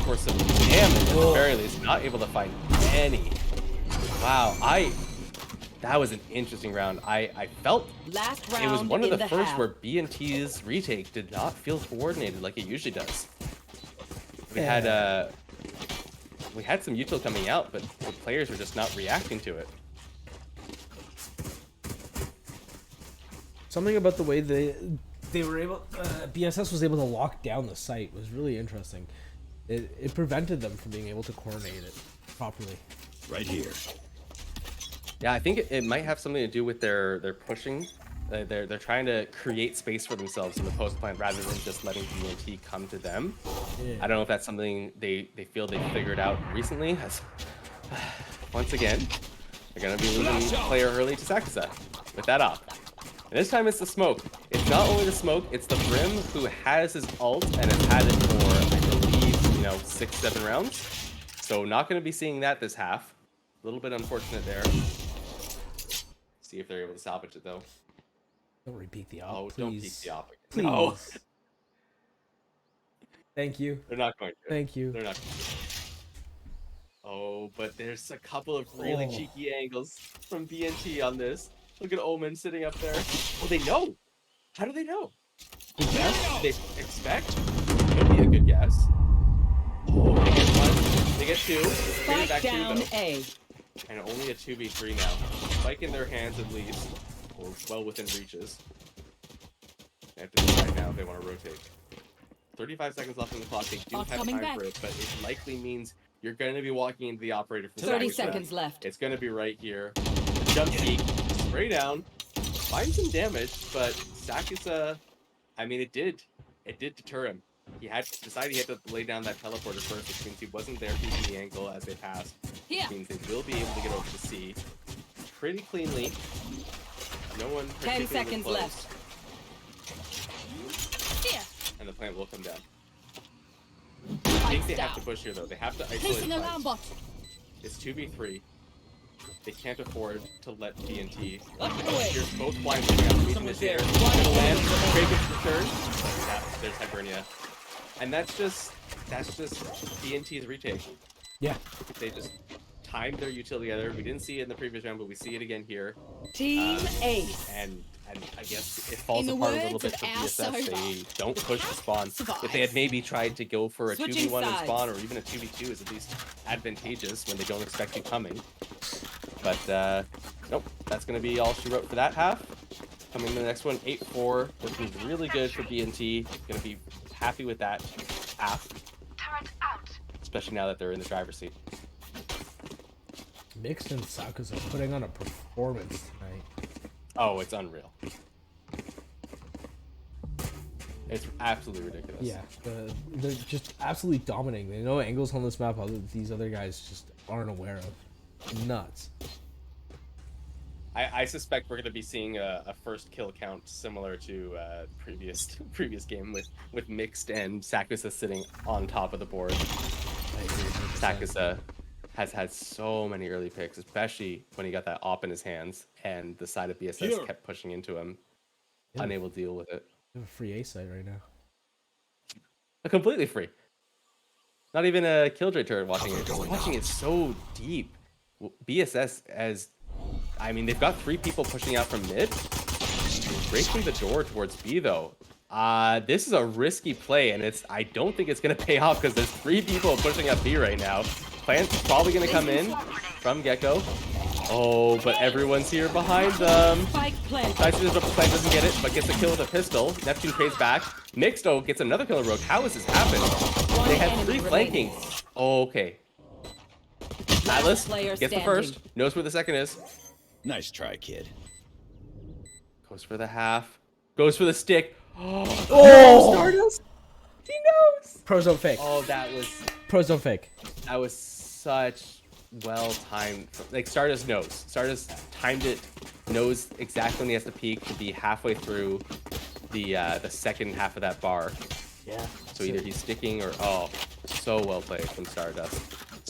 for some damage at the very least. Not able to find any. Wow, that was an interesting round. I felt Last round it was one of in the first half. where BNT's retake did not feel coordinated like it usually does. We had some util coming out, but the players were just not reacting to it. Something about the way they were able, BSS was able to lock down the site was really interesting. It prevented them from being able to coordinate it properly. Right here. Yeah, I think it might have something to do with their pushing. They're trying to create space for themselves in the post plant rather than just letting BNT come to them. Yeah. I don't know if that's something they feel they figured out recently. Once again, they're gonna be losing player early to Sakusa with that op. And this time it's the smoke. It's not only the smoke, it's the Brim who has his ult and has had it for, I believe, 6-7 rounds. So not gonna be seeing that this half. A little bit unfortunate there. See if they're able to salvage it though. Don't repeat the op, Oh, please. don't peek the op. Please. No, Thank you. they're not going to. Thank you. They're not going to. Oh, but there's a couple of really cheeky angles from BNT on this. Look at Omen sitting up there. Oh, they know. How do they know? They expect. It'll be a good guess. Oh, they get 1. They get 2. Bring it Spike back 2 down though. A. And only a 2v3 now. Spike in their hands at least. Or well within reaches. They have to decide now if they want to rotate. 35 seconds left on the clock. They do Bot have coming time back. for it, but it likely means you're going to be walking into the operator for 30 Sakusa. seconds left. It's going to be right here. Jump peek, spray down, find some damage, but Sakusa, I mean, it did deter him. He had decided he had to lay down that teleporter first, which means he wasn't there keeping the angle as they passed. Here. Which means they will be able to get over to C pretty cleanly. No one 10 particularly seconds close, left. Here. and the plant will come down. I think they have to push here though. They have to isolate Placing alarm flanks. bot. It's 2v3. They can't afford to let BNT. Up and away. Here's both blinds coming out, using this air. Gonna land, Kraken's return. Yeah, there's Hibernia. And that's just BNT's retake. Yeah. They just timed their util together. We didn't see it in the previous round, but we see it again here. Team Ace. And I guess it falls In the apart a little words bit of for our BSS. They Sova, don't push the spawn. survives. If they had maybe tried to go for a Switching 2v1 in sides. spawn or even a 2v2 is at least advantageous when they don't expect you coming. But nope, that's going to be all she wrote for that half. Coming in the next one, 8-4, looking really good for BNT. Going to be happy with that half, especially now that they're in the driver's seat. Mixed and Sakusa putting on a performance tonight. Oh, it's unreal. It's absolutely ridiculous. Yeah, they're just absolutely dominating. They know angles on this map these other guys just aren't aware of. Nuts. I suspect we're going to be seeing a first kill count similar to previous game with Mixed and Sakusa sitting on top of the board. I agree 100%. Sakusa has had so many early picks, especially when he got that op in his hands and the side of BSS Here. kept pushing into him, Yeah. unable to deal with it. We have a free A site right now. Completely free. Not even a Killjoy turret watching it. Just watching it so deep. BSS as, I mean, they've got 3 people pushing out from mid. Breaking the door towards B though. This is a risky play, and I don't think it's gonna pay off because there's 3 people pushing up B right now. Plant's probably gonna come in from Gecko. Oh, but everyone's here behind them. Spike planted. Nice as the Plant doesn't get it, but gets a kill with a pistol. Neptune trades back. Mixto gets another kill in Rogue. How has this happened? They had 3 flanking. Oh, okay. Atlas player gets the standing. first. Knows where the second is. Nice try, kid. Goes for the half. Goes for the stick. Oh! Stardust! He knows! Pros don't fake. Oh, Pros don't fake. that was such well timed. Like Stardust knows. Stardust timed it, knows exactly when he has to peek to be halfway through the second half of that bar. Yeah. So either he's sticking or so well played from Stardust.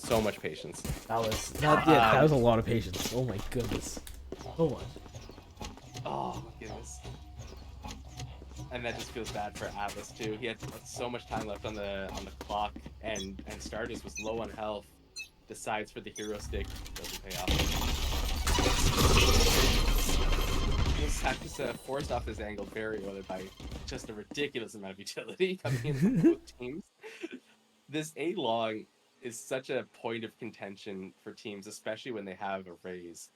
So much patience. That was a lot of patience. Oh my goodness. Oh my. Oh my goodness. And that just feels bad for Atlas too. He had so much time left on the clock, and Stardust was low on health. Decides for the hero stick, doesn't pay off. Sakus forced off this angle very early by just a ridiculous amount of utility coming in from both teams. This A long is such a point of contention for teams, especially when they have a raise.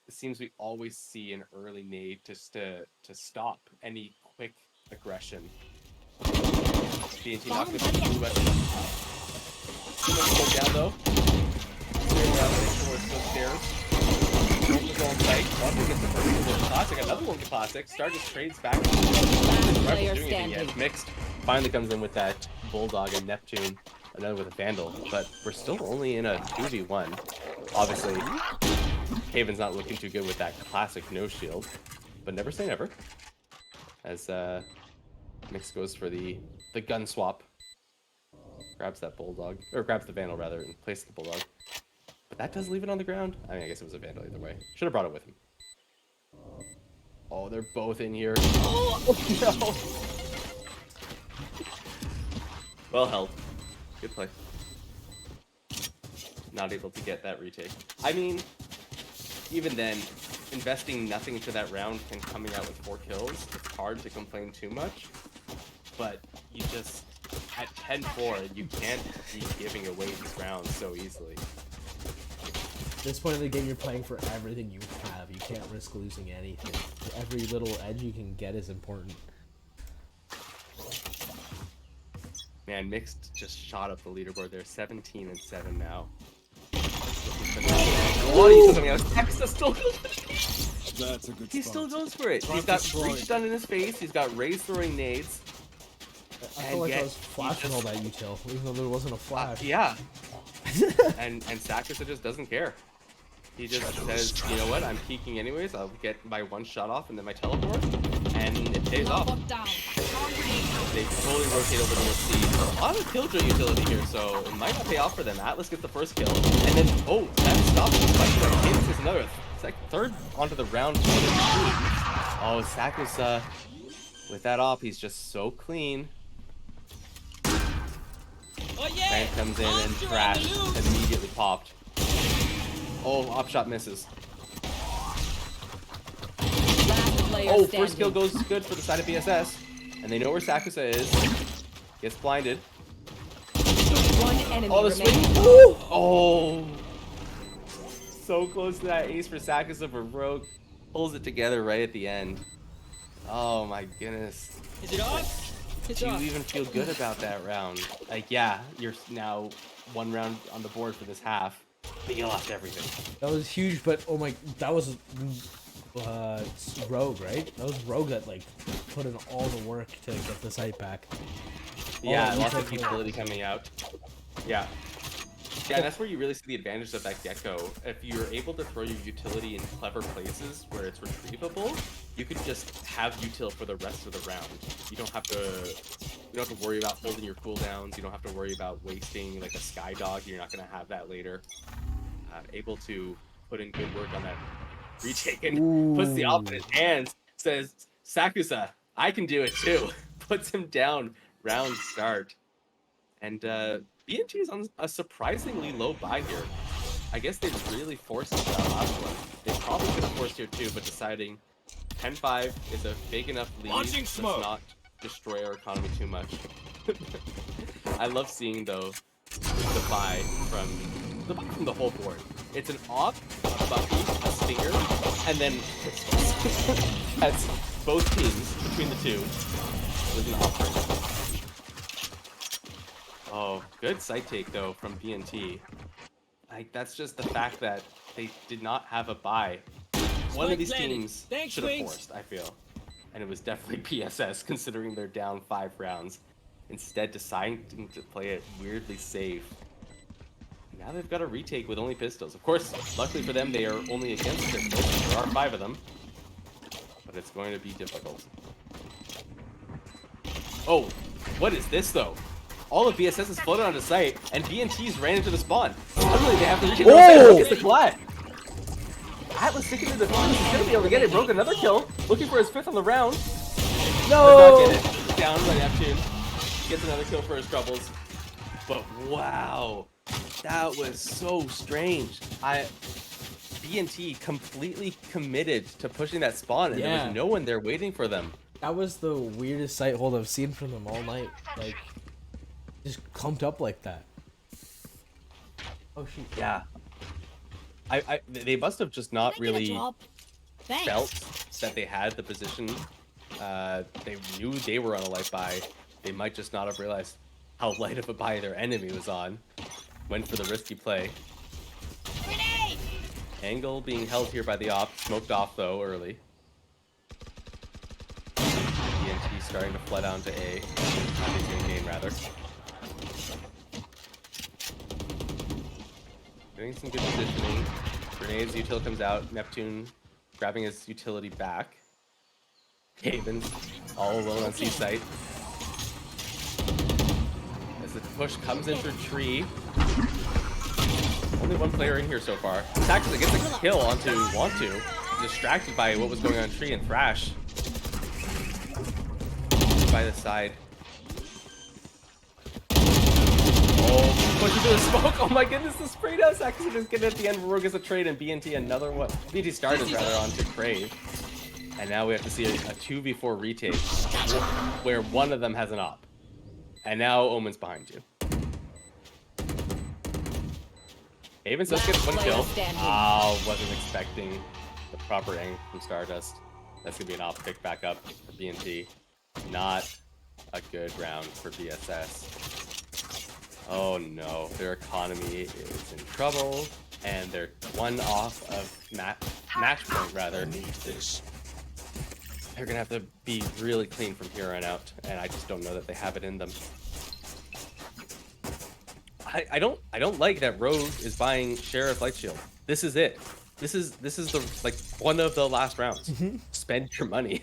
It seems we always see an early nade just to stop any quick aggression. BNT not going to be too much. Too much slow down though. Clearing out, make sure it's still stairs. Going his own site. Buffy gets the first one with classic. Another one with classic. Stardust trades back. Player Doing anything yet. standing. Mixed. Finally comes in with that Bulldog and Neptune. Another with a Vandal. But we're still only in a 2v1. Obviously, Haven's not looking too good with that classic no shield. But never say never. As Mix goes for the gun swap. Grabs that Bulldog. Or grabs the Vandal rather and places the Bulldog. But that does leave it on the ground. I mean, I guess it was a Vandal either way. Should have brought it with him. Oh, they're both in here. Oh, no. Well held. Good play. Not able to get that retake. I mean, even then, investing nothing into that round and coming out with 4 kills, it's hard to complain too much. But you just, at 10-4, you can't be giving away these rounds so easily. At this point in the game, you're playing for everything you have. You can't risk losing anything. Every little edge you can get is important. Man, Mixed just shot up the leaderboard there. 17-7 now. What? He says something else. Texas still goes. That's a good He spot. still goes for it. He's got breach done in his face. He's got Raze throwing nades. I felt like I was flashing all that util, even though there wasn't a flash. Yeah. and Sakus just doesn't care. He just says, you know what, I'm peeking anyways, I'll get my 1 shot off and then my teleport, and it pays off. Down. They fully rotate over towards C. A lot of Killjoy utility here, so it might not pay off for them. Atlas gets the first kill, and then, oh, that stops the fight. Cadence is another, third onto the round. Oh, Sakus, with that off, he's just so clean. Oh yeah! Plant comes in and Monster on Thrash the loose. immediately popped. Oh, op shot misses. Last player Oh, standing. first kill goes good for the side of BSS. And they know where Sakusa is. Gets blinded. One enemy Oh, the swing. remaining. Oh. So close to that ace for Sakusa, but Rogue pulls it together right at the end. Oh my goodness. Is it off? It's Do you off. even feel good about that round? Like, yeah, you're now 1 round on the board for this half, but you lost everything. That was huge, but oh my, that was Rogue, right? That was Rogue that like put in all the work to get the site back. Yeah, Oh, lots you of took- utility coming out. Yeah. Yeah, and that's where you really see the advantage of that gecko. If you're able to throw your utility in clever places where it's retrievable, you could just have util for the rest of the round. You don't have to worry about holding your cooldowns. You don't have to worry about wasting like a sky dog. You're not gonna have that later. Able to put in good work on that retake and puts the op in his hands. Says Sakusa, I can do it too. Puts him down. Round start. And BNT is on a surprisingly low buy here. I guess they really forced it that last one. They probably could have forced here too, but deciding 10-5 is a big enough lead to not destroy our economy too much. I love seeing though the buy from the whole board. It's an op, a buffy, a stinger, and then pistols. That's both teams between the two with an offering. Oh, good sight take though from BNT. Like that's just the fact that they did not have a buy. One of these teams should have forced, I feel. And it was definitely BSS considering they're down 5 rounds. Instead deciding to play it weirdly safe. Now they've got a retake with only pistols. Of course, luckily for them, they are only against pistols. There are 5 of them. But it's going to be difficult. Oh, what is this though? All of BSS is floated onto site, and BNT's ran into the spawn. Suddenly they have to retake the site. Look at the collat. Atlas sticking to the defense. He's going to be able to get it. Broke another kill. Looking for his 5th on the round. No! Does not get it. Down by Neptune. Gets another kill for his troubles. But wow. That was so strange. BNT completely committed to pushing that spawn, and there was no one there waiting for them. That was the weirdest sight hold I've seen from them all night. Like, just clumped up like that. Oh shoot. Yeah. They must have just not really felt that they had the position. They knew they were on a light buy. They might just not have realized how light of a buy their enemy was on. Went for the risky play. Grenade! Angle being held here by the op. Smoked off though early. BNT starting to flood down to A. Not game rather. Getting some good positioning. Grenades, util comes out. Neptune grabbing his utility back. Haven all alone on C site. As the push comes into tree. Only one player in here so far. Sakusa gets a kill onto Want2. Distracted by what was going on in tree, and Thrash by the side. Oh, pushing through the smoke. Oh my goodness, the spray down. Sakusa just getting at the end. Rogue gets a trade, and BNT another one. BNT started rather onto Crave. And now we have to see a 2v4 retake where one of them has an op. And now Omen's behind you. Haven does get one kill. Wasn't expecting the proper angle from Stardust. That's going to be an op pick back up for BNT. Not a good round for BSS. Oh no, their economy is in trouble. And they're one off of match point rather. They're gonna have to be really clean from here on out, and I just don't know that they have it in them. I don't like that Rogue is buying Sheriff Light Shield. This is it. This is the like one of the last rounds. Spend your money.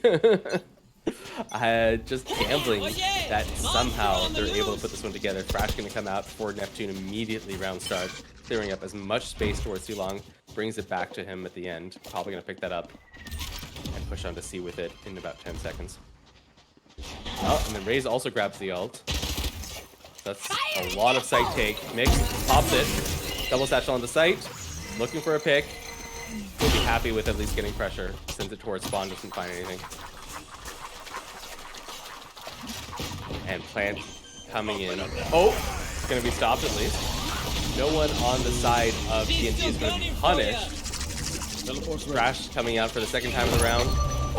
Just gambling that somehow they're able to put this one together. Thrash gonna come out before Neptune immediately round start, clearing up as much space towards Silong, brings it back to him at the end. Probably gonna pick that up and push on to C with it in about 10 seconds. Oh, and then Raze also grabs the ult. That's a lot of sight take. Mix pops it. Double satchel on the site. Looking for a pick. We'll be happy with at least getting pressure. Sends it towards spawn, doesn't find anything. And Plant coming in. Oh, it's going to be stopped at least. No one on the side of BNT is going to be punished. Thrash coming out for the second time of the round.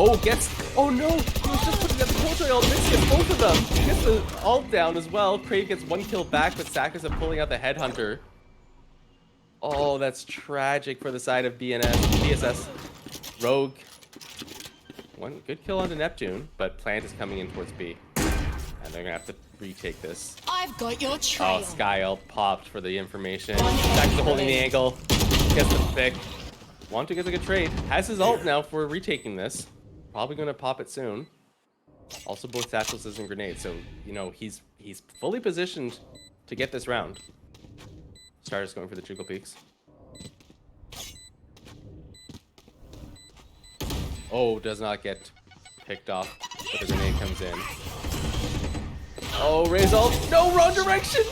Oh, gets... Oh no! He was just putting up the Coldray ult. Missed it, both of them. Gets the ult down as well. Crave gets one kill back, but Sakusa pulling out the Headhunter. Oh, that's tragic for the side of BSS. Rogue. One good kill onto Neptune, but Plant is coming in towards B. And they're going to have to retake this. I've got your Oh, trail. Skyle popped for the information. One Back to enemy holding the remaining. angle. Gets the pick. Want to get a good trade. Has his ult now for retaking this. Probably going to pop it soon. Also both satchels and grenades, so you know he's fully positioned to get this round. Starter's going for the jiggle peaks. Oh, does not get picked off, but the grenade comes in. Oh, Ray's ult. No, wrong direction.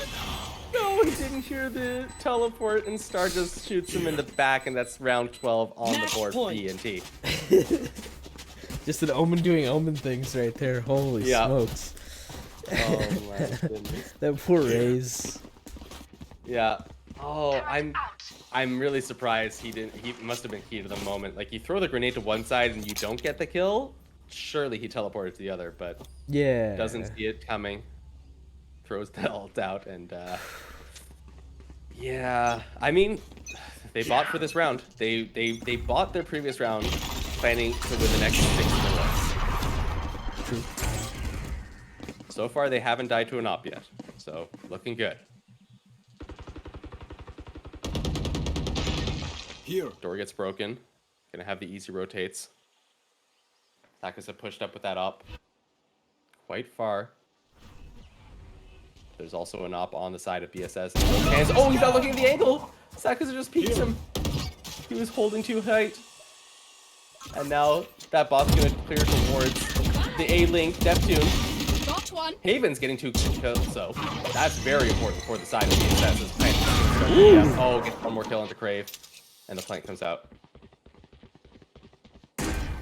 No, he didn't hear the teleport, and Star just shoots him in the back, and that's round 12 on the Match board for point. BNT. Just an Omen doing Omen things right there. Holy Yeah. smokes. Oh my goodness. That poor Raze. Yeah. Oh, I'm really surprised he didn't. He must have been heat of the moment. Like you throw the grenade to one side and you don't get the kill. Surely he teleported to the other, but Yeah. doesn't see it coming. Throws the ult out and yeah. I mean, they bought for this round. They bought their previous round, planning to win the next 6 minutes. True. So far, they haven't died to an op yet, so looking good. Here. Door gets broken. Gonna have the easy rotates. Sakasa pushed up with that op. Quite far. There's also an op on the side of BSS. Hands. Oh, he's not looking at the angle! Sakasa just peeks him. He was holding too tight. And now that bot's gonna clear towards the A-Link Neptune. Got one. Haven's getting 2 kills, so that's very important for the side of BSS. As Plant oh, gets one more kill into Crave. And the plank comes out.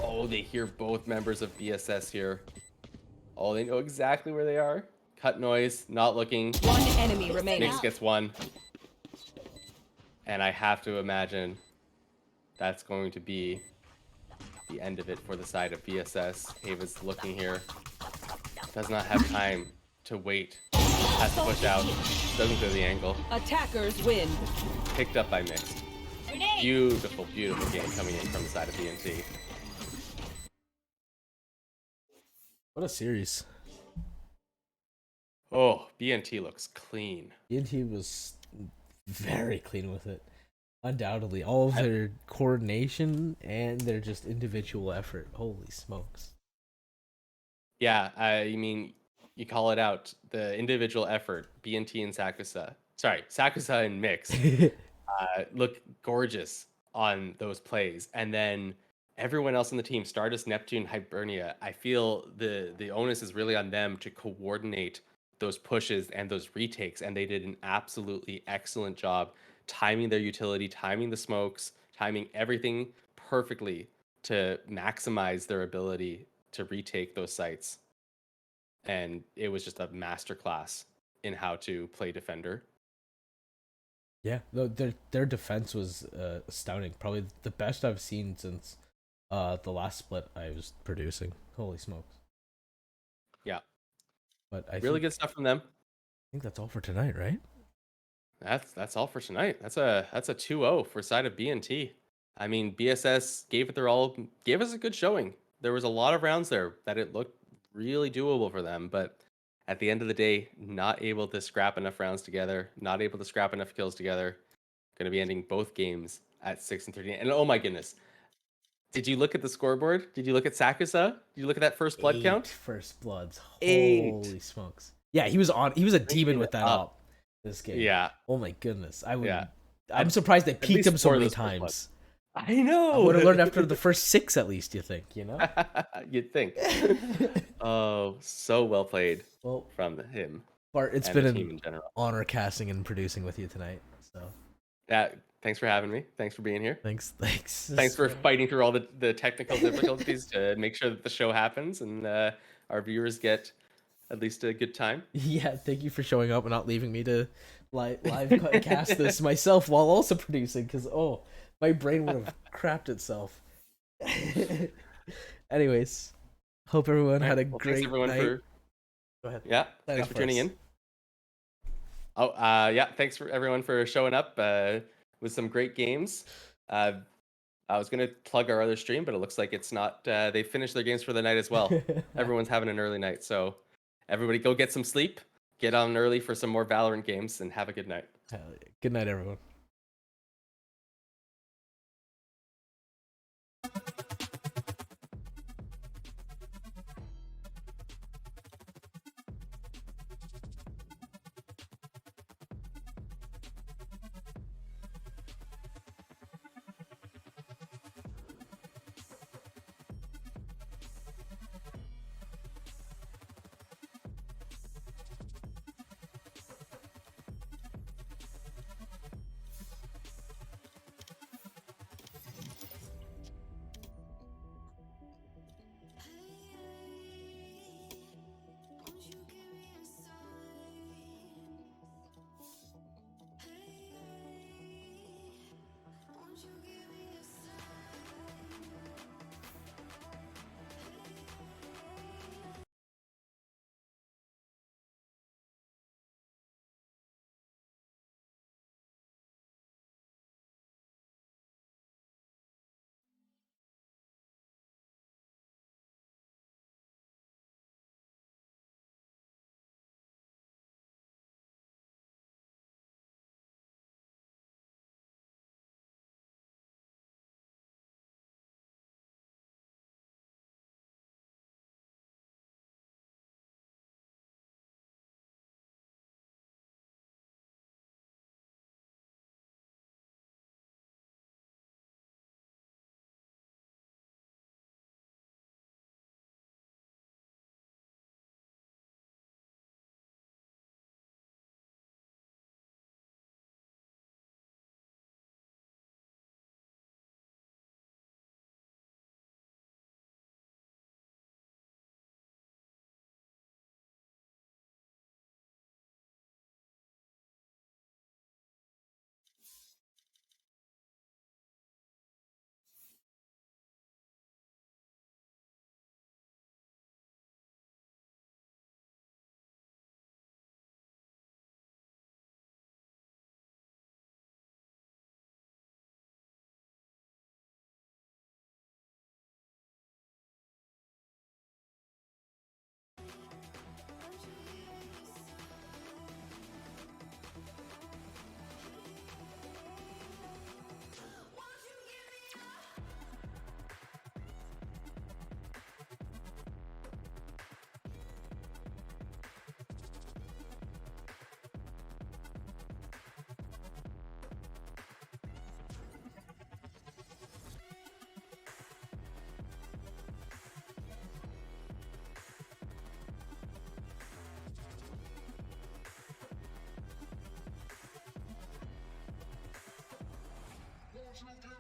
Oh, they hear both members of BSS here. Oh, they know exactly where they are. Cut noise, not looking. One enemy remaining. Nyx gets 1. And I have to imagine that's going to be the end of it for the side of BSS. Haven's looking here. Does not have time to wait. Has to push out. Doesn't clear the angle. Attackers win. Picked up by Mix. Grenade. Beautiful, beautiful game coming in from the side of BNT. What a series. Oh, BNT looks clean. ENT was very clean with it. Undoubtedly. All of their coordination and their just individual effort. Holy smokes. Yeah, I mean, you call it out. The individual effort, BNT and Sakusa. Sorry, Sakusa and Mix look gorgeous on those plays. And then everyone else on the team, Stardust, Neptune, Hibernia, I feel the onus is really on them to coordinate those pushes and those retakes. And they did an absolutely excellent job timing their utility, timing the smokes, timing everything perfectly to maximize their ability to retake those sites. And it was just a masterclass in how to play defender. Yeah, their defense was astounding. Probably the best I've seen since the last split I was producing. Holy smokes. Yeah. But I Really good stuff from them. think that's all for tonight, right? That's all for tonight. That's a 2-0 for side of BNT. I mean, BSS gave it their all, gave us a good showing. There was a lot of rounds there that it looked really doable for them, but at the end of the day, not able to scrap enough rounds together, not able to scrap enough kills together. Going to be ending both games at 6-13. And oh my goodness, did you look at the scoreboard? Did you look at Sakusa? Did you look at that first blood 8 count? first bloods. 8. Holy smokes. Yeah, he was a demon with that up. op this game. Yeah, Oh my goodness. yeah. I'm surprised they At peaked least him so 4 of many those first bloods. times. I know. I would have learned after the first 6 at least, you think, you know? You'd think. Oh, so well played Well, from him Bart, it's and been the an team in general. honor casting and producing with you tonight. So Thanks for having me. Thanks for being here. thanks. Thanks for fighting through all the technical difficulties to make sure that the show happens and our viewers get at least a good time. Yeah, thank you for showing up and not leaving me to live cast this myself while also producing, because my brain would have crapped itself. Anyways, hope everyone had a Well, great thanks everyone night. for Go ahead. yeah. Sign Thanks off for tuning first. in. Oh, yeah. Thanks for everyone for showing up with some great games. I was gonna plug our other stream, but it looks like it's not. They finished their games for the night as well. Everyone's having an early night, so everybody go get some sleep. get on early for some more Valorant games, and have a good night. Hell yeah. Good night, everyone. Won't you give me a sign? Hey, won't you give me a sign? Won't you give